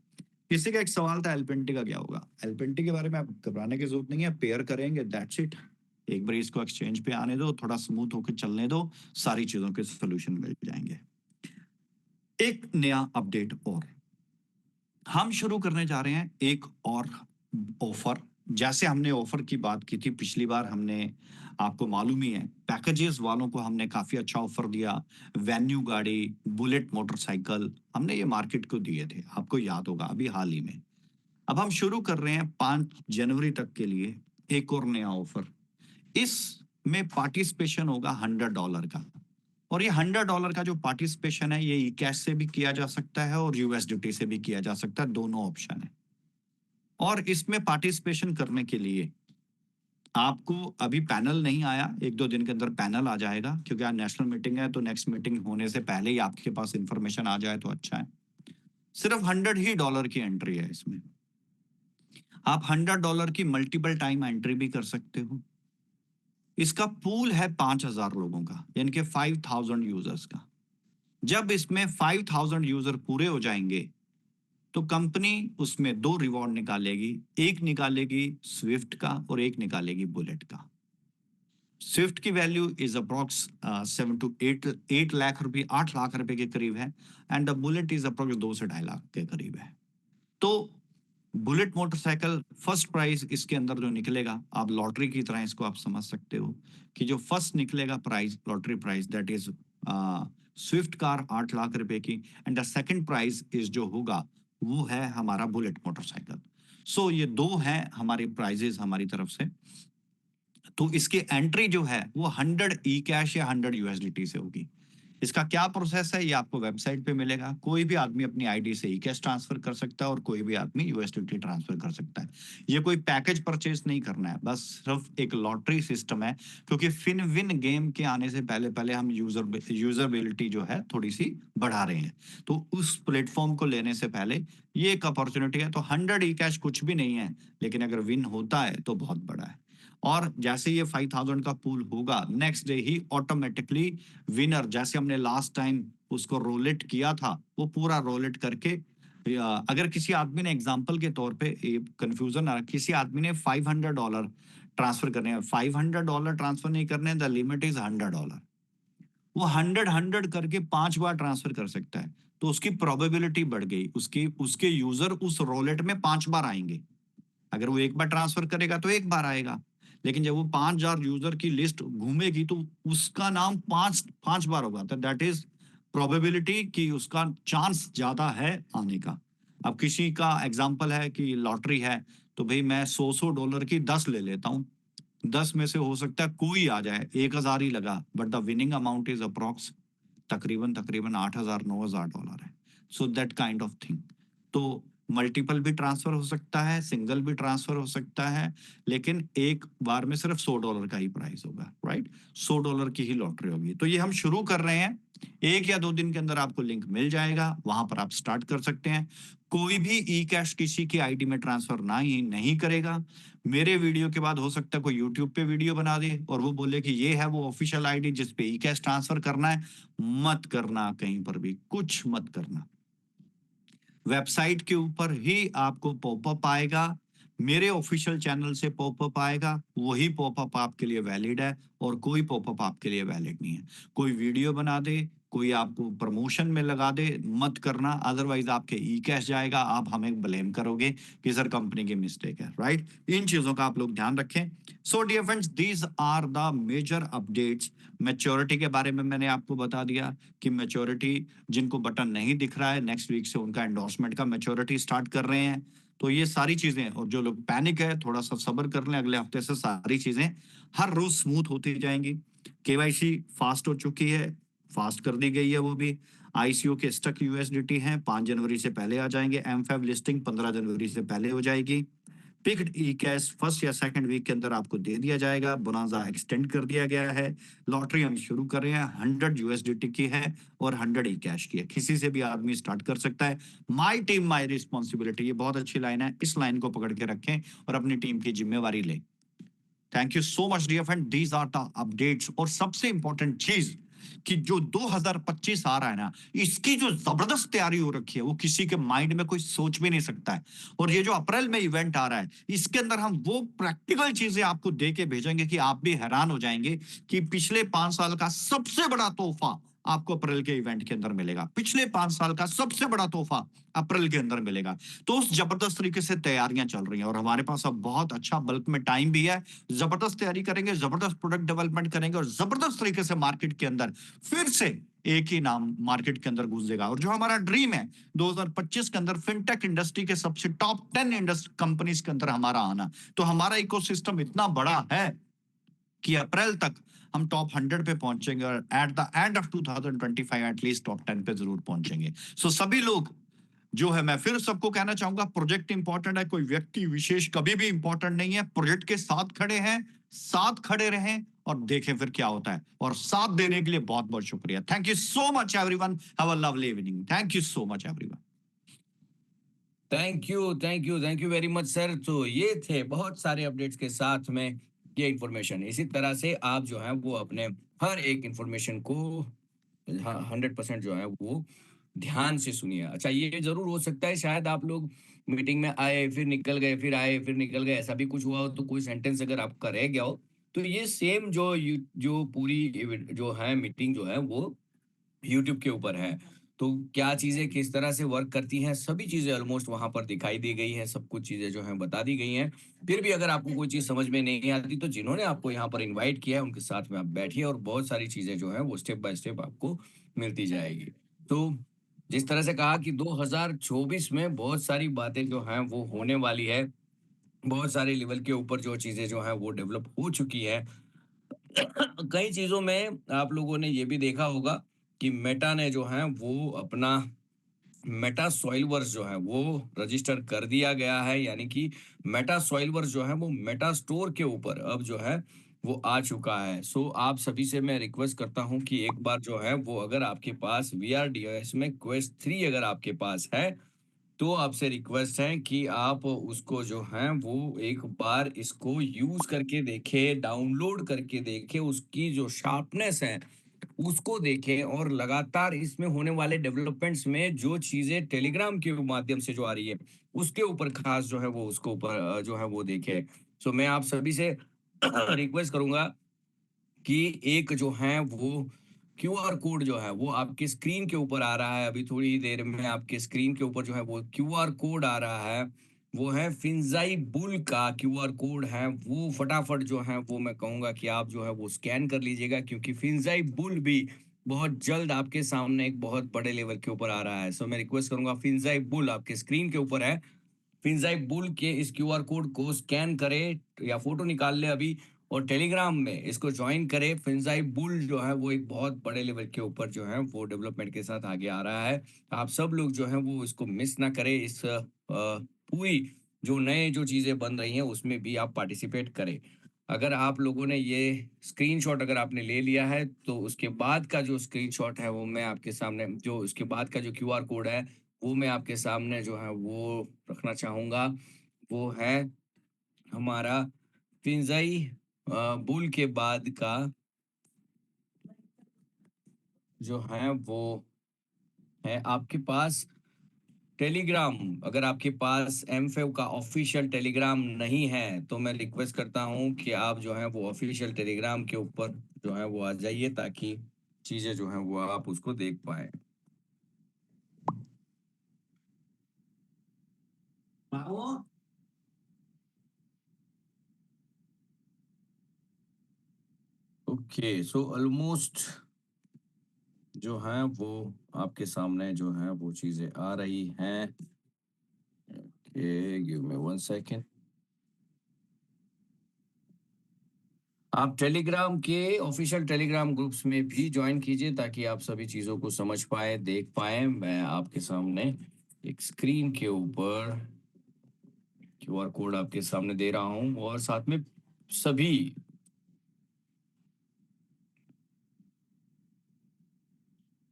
B: किसी का एक सवाल था एलपेंटी का क्या होगा। एलपेंटी के बारे में आप घबराने की जरूरत नहीं है, पेयर करेंगे, दैट्स इट। एक बार इसको एक्सचेंज पे आने दो, थोड़ा स्मूथ होकर चलने दो, सारी चीजों के सोल्यूशन मिल जाएंगे। एक नया अपडेट और हम शुरू करने जा रहे हैं, एक और ऑफर। जैसे हमने ऑफर की बात की थी पिछली बार, हमने आपको मालूम ही है पैकेजेस वालों को हमने काफी अच्छा ऑफर दिया। वेन्यू गाड़ी, बुलेट मोटरसाइकिल हमने ये मार्केट को दिए थे, आपको याद होगा अभी हाल ही में। अब हम शुरू कर रहे हैं 5 जनवरी तक के लिए एक और नया ऑफर। इसमें पार्टिसिपेशन होगा $100 का, और ये $100 का जो पार्टिसिपेशन है ये ई कैश से भी किया जा सकता है और यूएसडीटी से भी किया जा सकता है, दोनों ऑप्शन है। और इसमें पार्टिसिपेशन करने के लिए आपको अभी पैनल नहीं आया, 1-2 दिन के अंदर पैनल आ जाएगा, क्योंकि आज नेशनल मीटिंग है, तो नेक्स्ट मीटिंग होने से पहले ही आपके पास इंफॉर्मेशन आ जाए तो अच्छा है। सिर्फ $100 की एंट्री है इसमें। आप $100 की मल्टीपल टाइम एंट्री भी कर सकते हो। इसका पूल है 5,000 लोगों का, यानी कि 5,000 यूजर्स का। जब इसमें 5,000 यूजर पूरे हो जाएंगे, तो कंपनी उसमें 2 रिवॉर्ड निकालेगी। एक निकालेगी स्विफ्ट का और एक निकालेगी बुलेट का। स्विफ्ट की value is approx 7 to 8 lakh रुपए, 8 लाख रुपए के करीब है, and the bullet is approx 2 से 2.5 लाख के करीब है। तो बुलेट मोटरसाइकिल फर्स्ट प्राइस इसके अंदर जो निकलेगा, आप लॉटरी की तरह इसको आप समझ सकते हो कि जो फर्स्ट निकलेगा price, lottery price, that is Swift car 8 lakh रुपए की, and the second price is जो होगा वो है हमारा बुलेट मोटरसाइकिल। सो ये 2 हैं हमारे प्राइजेस हमारी तरफ से। तो इसकी एंट्री जो है वो 100 ई कैश या 100 यूएसडीटी से होगी। इसका क्या प्रोसेस है ये आपको वेबसाइट पे मिलेगा। कोई भी आदमी अपनी आईडी से ई कैश ट्रांसफर कर सकता है और कोई भी आदमी यूएसडीटी ट्रांसफर कर सकता है। ये कोई पैकेज परचेज नहीं करना है, बस सिर्फ एक लॉटरी सिस्टम है, क्योंकि फिन विन गेम के आने से पहले पहले हम यूजरेबिलिटी जो है थोड़ी सी बढ़ा रहे हैं। तो उस प्लेटफॉर्म को लेने से पहले ये एक अपॉर्चुनिटी है। तो 100 ई कैश कुछ भी नहीं है, लेकिन अगर विन होता है तो बहुत बड़ा है। और जैसे ये 5000 का पूल होगा, नेक्स्ट डे ही ऑटोमेटिकली विनर, जैसे हमने लास्ट टाइम उसको रोलेट किया था, वो पूरा रोलेट करके अगर किसी आदमी ने एग्जांपल के तौर पे कंफ्यूजन आ, किसी आदमी ने $500 ट्रांसफर करने हैं, $500 ट्रांसफर नहीं करने, द लिमिट इज $100। वो 100 करके 5 बार ट्रांसफर कर सकता है, तो उसकी प्रोबेबिलिटी बढ़ गई, उसकी उसके यूजर उस रोलेट में 5 बार आएंगे। अगर वो एक बार ट्रांसफर करेगा तो एक बार आएगा, लेकिन जब वो 5,000 यूजर की लिस्ट घूमेगी तो उसका नाम पांच पांच बार होगा, तो दैट इज प्रोबेबिलिटी कि उसका चांस ज्यादा है आने का। अब किसी का एग्जांपल है कि लॉटरी है, तो भाई मैं 100 $100 की 10 ले लेता हूँ, 10 में से हो सकता है कोई आ जाए, 1,000 ही लगा, but the winning amount is approx तकरीबन तकरीबन $8,000 $9,000 है। So that kind of thing. तो मल्टीपल भी ट्रांसफर हो सकता है, सिंगल भी ट्रांसफर हो सकता है, लेकिन एक बार में सिर्फ $100 का ही प्राइस होगा, राइट। $100 की ही लॉटरी होगी। तो ये हम शुरू कर रहे हैं, 1 या 2 दिन के अंदर आपको लिंक मिल जाएगा, वहां पर आप स्टार्ट कर सकते हैं। कोई भी ई कैश किसी की आईडी में ट्रांसफर ना ही नहीं करेगा। मेरे वीडियो के बाद हो सकता है कोई यूट्यूब पे वीडियो बना दे और वो बोले कि ये है वो ऑफिशियल आईडी जिस पे ई कैश ट्रांसफर करना है। मत करना, कहीं पर भी कुछ मत करना। वेबसाइट के ऊपर ही आपको पॉपअप आएगा, मेरे ऑफिशियल चैनल से पॉपअप आएगा, वही पॉपअप आपके लिए वैलिड है और कोई पॉपअप आपके लिए वैलिड नहीं है। कोई वीडियो बना दे, कोई आपको प्रमोशन में लगा दे, मत करना, अदरवाइज आपके ई कैश जाएगा, आप हमें ब्लेम करोगे कि सर कंपनी की मिस्टेक है, राइट। इन चीजों का आप लोग ध्यान रखें। So dear friends, these are the major updates. Maturity के बारे में मैंने आपको बता दिया कि मैच्योरिटी, जिनको बटन नहीं दिख रहा है, नेक्स्ट वीक से उनका एंडोर्समेंट का मैच्योरिटी स्टार्ट कर रहे हैं। तो ये सारी चीजें, और जो लोग पैनिक है थोड़ा सा सब्र कर लें, अगले हफ्ते से सारी चीजें हर रोज स्मूथ होती जाएंगी। केवाईसी फास्ट हो चुकी है, फास्ट कर दी गई है वो भी। आईसीओ के स्टक यूएसडीटी हैं, 5 जनवरी से पहले आ जाएंगे। एम5 लिस्टिंग 15 जनवरी से पहले हो जाएगी। पिक्ड ई कैश फर्स्ट या सेकंड वीक के अंदर आपको दे दिया जाएगा। बोनांजा एक्सटेंड कर दिया गया है। लॉटरी हम शुरू कर रहे हैं, 100 यूएसडीटी की है और 100 ई कैश की है। किसी से भी आदमी स्टार्ट कर सकता है। माई टीम माई रिस्पॉन्सिबिलिटी, ये बहुत अच्छी लाइन है, इस लाइन को पकड़ के रखें और अपनी टीम की जिम्मेवारी लें। Thank you so much dear friend, these are the updates. और सबसे इंपॉर्टेंट चीज कि जो 2025 आ रहा है ना, इसकी जो जबरदस्त तैयारी हो रखी है वो किसी के माइंड में कोई सोच भी नहीं सकता है। और ये जो अप्रैल में इवेंट आ रहा है, इसके अंदर हम वो प्रैक्टिकल चीजें आपको दे के भेजेंगे कि आप भी हैरान हो जाएंगे कि पिछले 5 साल का सबसे बड़ा तोहफा आपको अप्रैल के इवेंट के अंदर मिलेगा। पिछले 5 साल का सबसे बड़ा तोहफा अप्रैल के अंदर मिलेगा। तो उस जबरदस्त तरीके से तैयारियां चल रही हैं और हमारे पास अब बहुत अच्छा बल्क में टाइम भी है। जबरदस्त तैयारी करेंगे, जबरदस्त प्रोडक्ट डेवलपमेंट करेंगे और जबरदस्त तरीके से मार्केट के अंदर फिर से एक ही नाम मार्केट के अंदर घुसेगा। और जो हमारा ड्रीम है 2025 के अंदर फिनटेक इंडस्ट्री के सबसे टॉप 10 इंडस्ट्री कंपनीज के अंदर हमारा आना। तो हमारा इकोसिस्टम इतना बड़ा है कि अप्रैल तक हम टॉप 100 पे पहुंचेंगे और at the end of 2025 at least top 10 पे जरूर पहुंचेंगे। सो सभी लोग जो है, मैं फिर सबको कहना चाहूंगा, प्रोजेक्ट इंपॉर्टेंट है, कोई व्यक्ति विशेष कभी भी इंपॉर्टेंट नहीं है। प्रोजेक्ट के साथ खड़े हैं, साथ खड़े रहें और देखें फिर क्या होता है। और साथ देने के लिए बहुत बहुत शुक्रिया। Thank you so much everyone, have a lovely evening. Thank you so much everyone.
A: Thank you very much sir. तो ये थे बहुत सारे अपडेट्स के साथ में ये इन्फॉर्मेशन। इसी तरह से आप जो है वो अपने हर एक इन्फॉर्मेशन को 100% जो है वो ध्यान से सुनिए। अच्छा, ये जरूर हो सकता है शायद आप लोग मीटिंग में आए फिर निकल गए, फिर आए फिर निकल गए, ऐसा भी कुछ हुआ हो, तो कोई सेंटेंस अगर आपका रह गया हो तो ये सेम जो पूरी जो है मीटिंग जो है वो यूट्यूब के ऊपर है। तो क्या चीजें किस तरह से वर्क करती हैं, सभी चीजें ऑलमोस्ट वहां पर दिखाई दी गई हैं, सब कुछ चीजें जो हैं बता दी गई हैं। फिर भी अगर आपको कोई चीज समझ में नहीं आती तो जिन्होंने आपको यहाँ पर इनवाइट किया है उनके साथ में आप बैठिए और बहुत सारी चीजें जो हैं वो स्टेप बाय स्टेप आपको मिलती जाएगी। तो जिस तरह से कहा कि 2024 में बहुत सारी बातें जो हैं वो होने वाली है। बहुत सारे लेवल के ऊपर जो चीज़ें जो हैं वो डेवलप हो चुकी हैं। कई चीज़ों में आप लोगों ने ये भी देखा होगा कि मेटा ने जो है वो अपना मेटा सॉइलवर्स जो है वो रजिस्टर कर दिया गया है, यानी कि मेटा सॉइलवर्स जो है वो मेटा स्टोर के ऊपर अब जो है वो आ चुका है। सो आप सभी से मैं रिक्वेस्ट करता हूं कि एक बार जो है वो अगर आपके पास वीआरडीओएस में क्वेस्ट 3 अगर आपके पास है तो आपसे रिक्वेस्ट है कि आप उसको जो है वो एक बार इसको यूज करके देखें, डाउनलोड करके देखें, उसकी जो शार्पनेस है उसको देखें और लगातार इसमें होने वाले डेवलपमेंट्स में जो चीजें टेलीग्राम के माध्यम से जो आ रही है उसके ऊपर खास जो है वो उसको ऊपर जो है वो देखें। सो मैं आप सभी से रिक्वेस्ट करूंगा कि एक जो है वो क्यूआर कोड जो है वो आपके स्क्रीन के ऊपर आ रहा है, अभी थोड़ी ही देर में आपके स्क्रीन के ऊपर जो है वो क्यूआर कोड आ रहा है। वो है फिंजाई बुल का क्यूआर कोड है, वो फटाफट जो है वो मैं कहूंगा कि आप जो है वो स्कैन कर लीजिएगा, क्योंकि फिंजाई बुल भी बहुत जल्द आपके सामने एक बहुत बड़े लेवल के ऊपर आ रहा है। सो मैं रिक्वेस्ट करूंगा, फिंजाई बुल आपके स्क्रीन के ऊपर है, फिंजाई बुल के इस क्यूआर कोड को स्कैन करें या फोटो निकाल ले अभी और टेलीग्राम में इसको ज्वाइन करें। फिंजाई बुल जो है वो एक बहुत बड़े लेवल के ऊपर जो है वो डेवलपमेंट के साथ आगे आ रहा है। आप सब लोग जो है वो इसको मिस ना करें, इस पूरी जो नए जो चीजें बन रही हैं उसमें भी आप पार्टिसिपेट करें। अगर आप लोगों ने ये स्क्रीनशॉट अगर आपने ले लिया है तो उसके बाद का जो स्क्रीनशॉट है वो मैं आपके सामने, जो उसके बाद का जो क्यूआर कोड है वो मैं आपके सामने जो है वो रखना चाहूँगा। वो है हमारा फिंज़ाई बुल के बाद का जो है वो है आपके पास टेलीग्राम। अगर आपके पास एमफेव का ऑफिशियल टेलीग्राम नहीं है तो मैं रिक्वेस्ट करता हूँ कि आप जो है वो ऑफिशियल टेलीग्राम के ऊपर जो है वो आ जाइए, ताकि चीज़ें जो हैं वो आप उसको देख पाएँ। ओके, सो ऑलमोस्ट जो है वो आपके सामने जो है वो चीजें आ रही हैं। Okay, give me one second. आप टेलीग्राम के ऑफिशियल टेलीग्राम ग्रुप्स में भी ज्वाइन कीजिए ताकि आप सभी चीजों को समझ पाए, देख पाए। मैं आपके सामने एक स्क्रीन के ऊपर क्यूआर कोड आपके सामने दे रहा हूं और साथ में सभी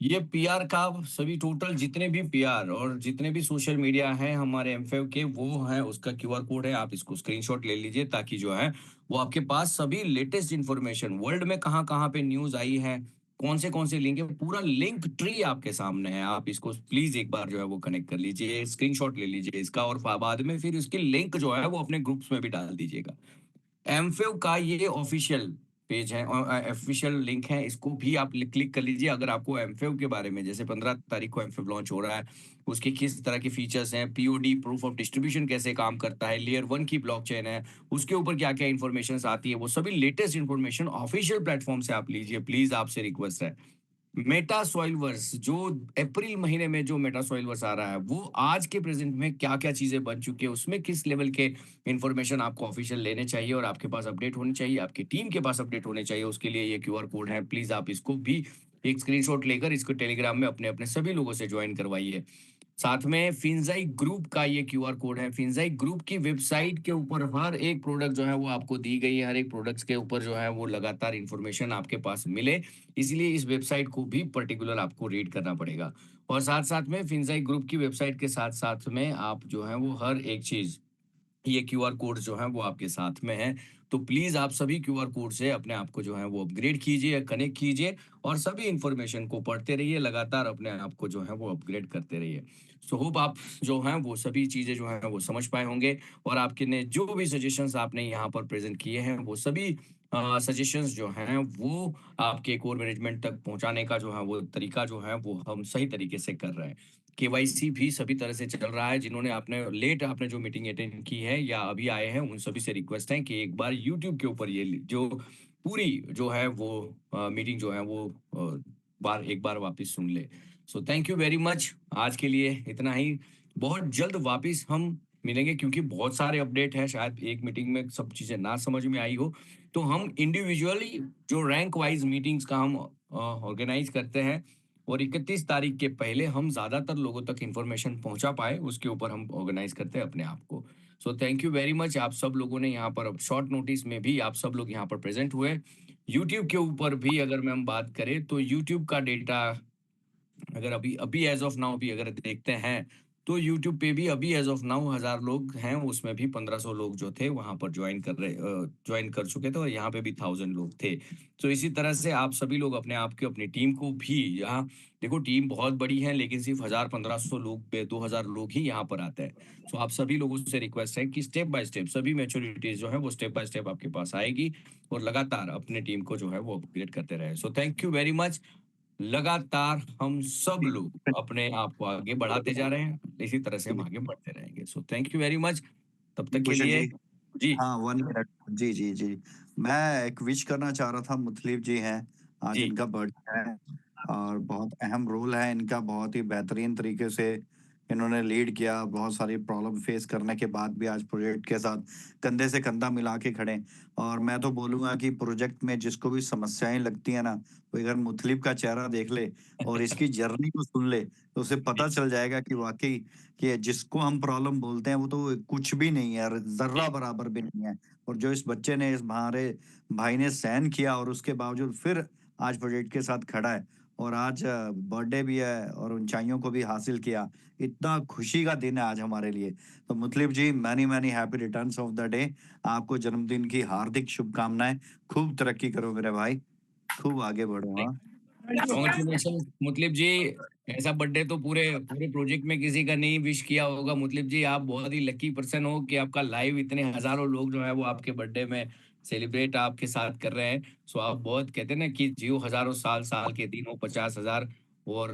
A: ये पीआर का सभी टोटल जितने भी पीआर और जितने भी सोशल मीडिया हैं हमारे एमफेव के, वो है उसका क्यूआर कोड है। आप इसको स्क्रीनशॉट ले लीजिए ताकि जो है वो आपके पास सभी लेटेस्ट इंफॉर्मेशन वर्ल्ड में कहाँ कहाँ पे न्यूज आई है, कौन से लिंक है, पूरा लिंक ट्री आपके सामने है। आप इसको प्लीज एक बार जो है वो कनेक्ट कर लीजिए, स्क्रीनशॉट ले लीजिए इसका और बाद में फिर उसकी लिंक जो है वो अपने ग्रुप्स में भी डाल दीजिएगा। एमफिल का ये ऑफिशियल पेज है और ऑफिशियल लिंक है, इसको भी आप क्लिक कर लीजिए। अगर आपको एमफिल के बारे में, जैसे 15 तारीख को एमफिल लॉन्च हो रहा है, उसके किस तरह के फीचर्स हैं, पीओडी प्रूफ ऑफ डिस्ट्रीब्यूशन कैसे काम करता है, लेयर 1 की ब्लॉकचेन है, उसके ऊपर क्या क्या इन्फॉर्मेशन आती है, वो सभी लेटेस्ट इन्फॉर्मेशन ऑफिशियल प्लेटफॉर्म से आप लीजिए, प्लीज आपसे रिक्वेस्ट है। मेटा सॉइलवर्स जो अप्रैल महीने में जो मेटा सॉइलवर्स आ रहा है वो आज के प्रेजेंट में क्या क्या चीजें बन चुकी है, उसमें किस लेवल के इंफॉर्मेशन आपको ऑफिशियल लेने चाहिए और आपके पास अपडेट होनी चाहिए, आपकी टीम के पास अपडेट होने चाहिए, उसके लिए ये क्यूआर कोड है। प्लीज आप इसको भी एक स्क्रीनशॉट लेकर इसको टेलीग्राम में अपने अपने सभी लोगों से ज्वाइन करवाइए। साथ में फिंजाई ग्रुप का ये क्यूआर कोड है, फिंजाई ग्रुप की वेबसाइट के ऊपर हर एक प्रोडक्ट जो है वो आपको दी गई है, हर एक प्रोडक्ट्स के ऊपर जो है वो लगातार इंफॉर्मेशन आपके पास मिले, इसलिए इस वेबसाइट को भी पर्टिकुलर आपको रीड करना पड़ेगा। और साथ साथ में फिंजाई ग्रुप की वेबसाइट के साथ साथ में आप जो है वो हर एक चीज, ये क्यूआर कोड जो है वो आपके साथ में है, तो प्लीज आप सभी क्यूआर कोड से अपने आप को जो है वो अपग्रेड कीजिए, कनेक्ट कीजिए और सभी इंफॉर्मेशन को पढ़ते रहिए, लगातार अपने आप को जो है वो अपग्रेड करते रहिए। सो होप आप जो हैं वो सभी चीजें जो है वो समझ पाए होंगे और आपके ने जो भी सजेशंस आपने यहाँ पर प्रेजेंट किए हैं वो सभी सजेशंस जो हैं वो आपके कोर मैनेजमेंट तक पहुंचाने का जो है वो तरीका जो है वो हम सही तरीके से कर रहे हैं। केवाईसी भी सभी तरह से चल रहा है। जिन्होंने आपने लेट आपने जो मीटिंग अटेंड की है या अभी आए हैं उन सभी से रिक्वेस्ट है कि एक बार यूट्यूब के ऊपर ये जो पूरी जो है वो मीटिंग जो है वो एक बार वापस सुन ले। सो थैंक यू वेरी मच, आज के लिए इतना ही। बहुत जल्द वापस हम मिलेंगे, क्योंकि बहुत सारे अपडेट हैं, शायद एक मीटिंग में सब चीजें ना समझ में आई हो, तो हम इंडिविजुअली जो रैंक वाइज मीटिंग्स का हम ऑर्गेनाइज करते हैं, और 31 तारीख के पहले हम ज्यादातर लोगों तक इंफॉर्मेशन पहुंचा पाए, उसके ऊपर हम ऑर्गेनाइज करते हैं अपने आप को। सो थैंक यू वेरी मच, आप सब लोगों ने यहाँ पर, अब शॉर्ट नोटिस में भी आप सब लोग यहाँ पर प्रेजेंट हुए। यूट्यूब के ऊपर भी अगर मैं हम बात करें, तो यूट्यूब का डेटा अगर अभी अभी एज ऑफ नाउ भी अगर देखते हैं, तो यूट्यूब पे भी अभी एज ऑफ नाउ 1,000 लोग हैं, उसमें भी 1,500 लोग जो थे वहां पर ज्वाइन कर चुके थे, और यहाँ पे भी 1,000 लोग थे। तो इसी तरह से आप सभी लोग अपने आप की अपनी टीम को भी यहाँ, देखो टीम बहुत बड़ी है, लेकिन सिर्फ 1,000 1,500 लोग पे 2,000 लोग ही यहाँ पर आते हैं। तो आप सभी लोगों से रिक्वेस्ट है कि स्टेप बाय स्टेप सभी मैच्योरिटीज जो है वो स्टेप बाय स्टेप आपके पास आएगी, और लगातार अपने टीम को जो है वो अपग्रेड करते रहे। सो थैंक यू वेरी मच। लगातार हम सब लोग अपने आप को आगे बढ़ाते जा रहे हैं, इसी तरह से हम आगे बढ़ते रहेंगे। सो थैंक यू वेरी मच, तब तक के
B: भूषण
A: लिए।
B: जी,
A: जी।
B: हाँ, 1 मिनट। जी, जी, जी। मैं एक विश करना चाह रहा था, मुतलिब जी हैं, आज
A: जी।
B: इनका बर्थडे है और बहुत अहम रोल है इनका, बहुत ही बेहतरीन तरीके से इन्होंने लीड किया, बहुत सारी प्रॉब्लम फेस करने के बाद भी आज प्रोजेक्ट के साथ कंधे से कंधा मिला के खड़े हैं। और मैं तो बोलूँगा कि प्रोजेक्ट में जिसको भी समस्याएँ लगती हैं ना, वो अगर मुतलिब का चेहरा देख ले और इसकी जर्नी को सुन ले, तो उसे पता चल जाएगा कि वाक़ई कि जिसको हम प्रॉब्लम बोलते हैं वो तो कुछ भी नहीं है, ज़र्रा
A: जी।
B: बराबर भी नहीं है। और जो इस बच्चे ने, इस हमारे भाई ने सहन किया और उसके बावजूद फिर आज प्रोजेक्ट के साथ खड़ा है और आज बर्थडे भी है और ऊंचाइयों को भी हासिल किया। इतना खुशी का दिन है आज हमारे लिए। तो Mutlib ji, many many happy returns of the day. आपको जन्मदिन की हार्दिक शुभकामनाएं। खूब तरक्की करो मेरे भाई, खूब आगे बढ़ो। हाँ,
A: कॉन्ग्रेचुलेशन मुतलिब जी। ऐसा बर्थडे तो पूरे पूरे प्रोजेक्ट में किसी का नहीं विश किया होगा। मुतलिब जी, आप बहुत ही लकी पर्सन हो कि आपका लाइव इतने हजारों लोग जो है वो आपके बर्थडे में सेलिब्रेट आपके साथ कर रहे हैं। सो आप बहुत, कहते हैं ना कि जियो हजारों साल, साल के दिन हो 50,000, और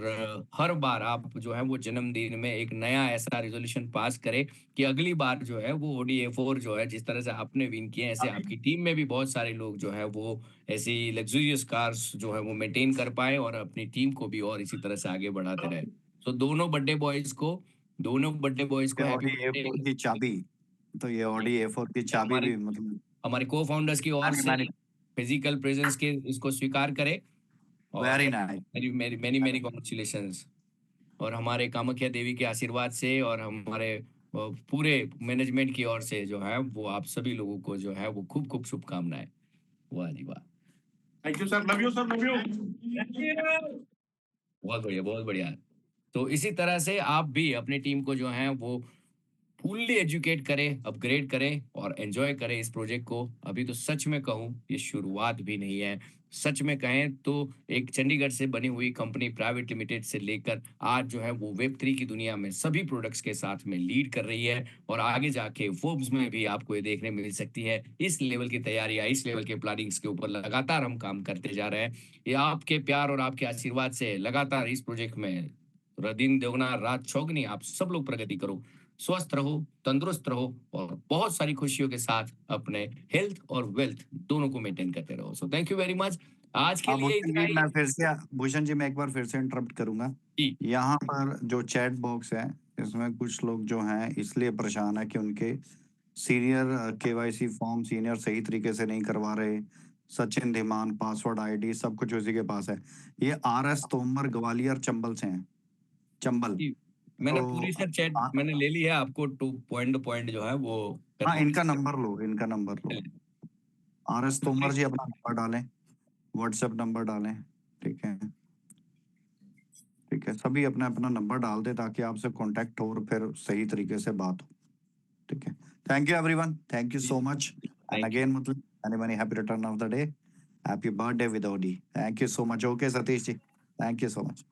A: हर बार आप जो है वो जन्मदिन में एक नया ऐसा रेजोल्यूशन पास करें कि अगली बार जो है वो ODA4 जो है, जिस तरह से आपने विन किए हैं, ऐसे आपकी टीम में भी बहुत सारे लोग जो है वो ऐसी लग्जरियस कार्स जो है वो मेंटेन कर पाए, और अपनी टीम को भी और इसी तरह से आगे बढ़ाते रहे। तो दोनों बर्थडे बॉयज को
B: ये
A: हैप्पी
B: ऑडी
A: बर्थडे।
B: A4 की चाबी, तो ये ऑडी A4 की चाबी
A: हमारे
B: भी मतलब
A: हमारे को फाउंडर्स की ओर
B: मैनी
A: से
B: मैनी
A: फिजिकल प्रेजेंस के इसको स्वीकार करें, और
B: वेरी नाइस।
A: मेरी मेरी मेनी मेनी कॉन्ग्रेचुलेशंस। और हमारे कामाख्या देवी के आशीर्वाद से, और हमारे पूरे मैनेजमेंट की ओर से जो है वो आप सभी लोगों को जो है वो खूब खूब शुभकामनाएं। वाह जी वाह।
C: Thank you sir, love you sir, love you.
A: बहुत बढ़िया, बहुत बढ़िया। तो इसी तरह से आप भी अपनी टीम को जो है वो फुल्ली एजुकेट करें, अपग्रेड करें, और एंजॉय करें इस प्रोजेक्ट को। अभी तो सच में कहूँ, ये शुरुआत भी नहीं है। सच में कहें तो एक चंडीगढ़ से बनी हुई कंपनी प्राइवेट लिमिटेड से लेकर आज जो है वो वेब 3 की दुनिया में सभी प्रोडक्ट्स के साथ में लीड कर रही है, और आगे जाके फोर्ब्स में भी आपको ये देखने मिल सकती है। इस लेवल की तैयारियां, इस लेवल के प्लानिंग्स के ऊपर लगातार हम काम करते जा रहे हैं। ये आपके प्यार और आपके आशीर्वाद से लगातार इस प्रोजेक्ट में दिन दोगुना रात चौगनी आप सब लोग प्रगति करो, स्वस्थ रहो, तंदुरुस्त रहो, और बहुत सारी खुशियों के साथ अपने हेल्थ और वेल्थ दोनों को मेंटेन करते रहो। सो थैंक यू वेरी मच, आज के
B: हाँ,
A: लिए इतना ही।
B: भूषण जी, मैं एक बार फिर से इंटरप्ट करूँगा।
A: जी।
B: यहाँ पर जो चैट बॉक्स है, इसमें कुछ लोग जो हैं इसलिए परेशान है कि उनके सीनियर केवाईसी फॉर्म सीनियर सही तरीके से नहीं करवा रहे। सचिन धीमान, पासवर्ड आईडी सब कुछ उसी के पास है। ये RS तोमर ग्वालियर चंबल से हैं, चंबल।
A: जी, मैंने
B: तो
A: पूरी सर चैट
B: हाँ,
A: मैंने ले ली है, आपको टू पॉइंट टू पॉइंट जो है वो कर
B: हाँ,
A: दूंगी।
B: इनका नंबर लो।
A: चलिए।
B: RS तोमर जी अपना नंबर डालें, व्हाट्सएप नंबर डालें। ठीक है, ठीक है, सभी अपना अपना नंबर डाल दें ताकि आपसे कांटेक्ट हो और फिर सही तरीके से बात हो। ठीक है, thank you everyone, thank you
A: ji,
B: so much and
A: thank you.
B: Again मतलब many many happy return of the day, happy birthday with ओडी। Thank you so much. Okay Satish ji, thank you so much.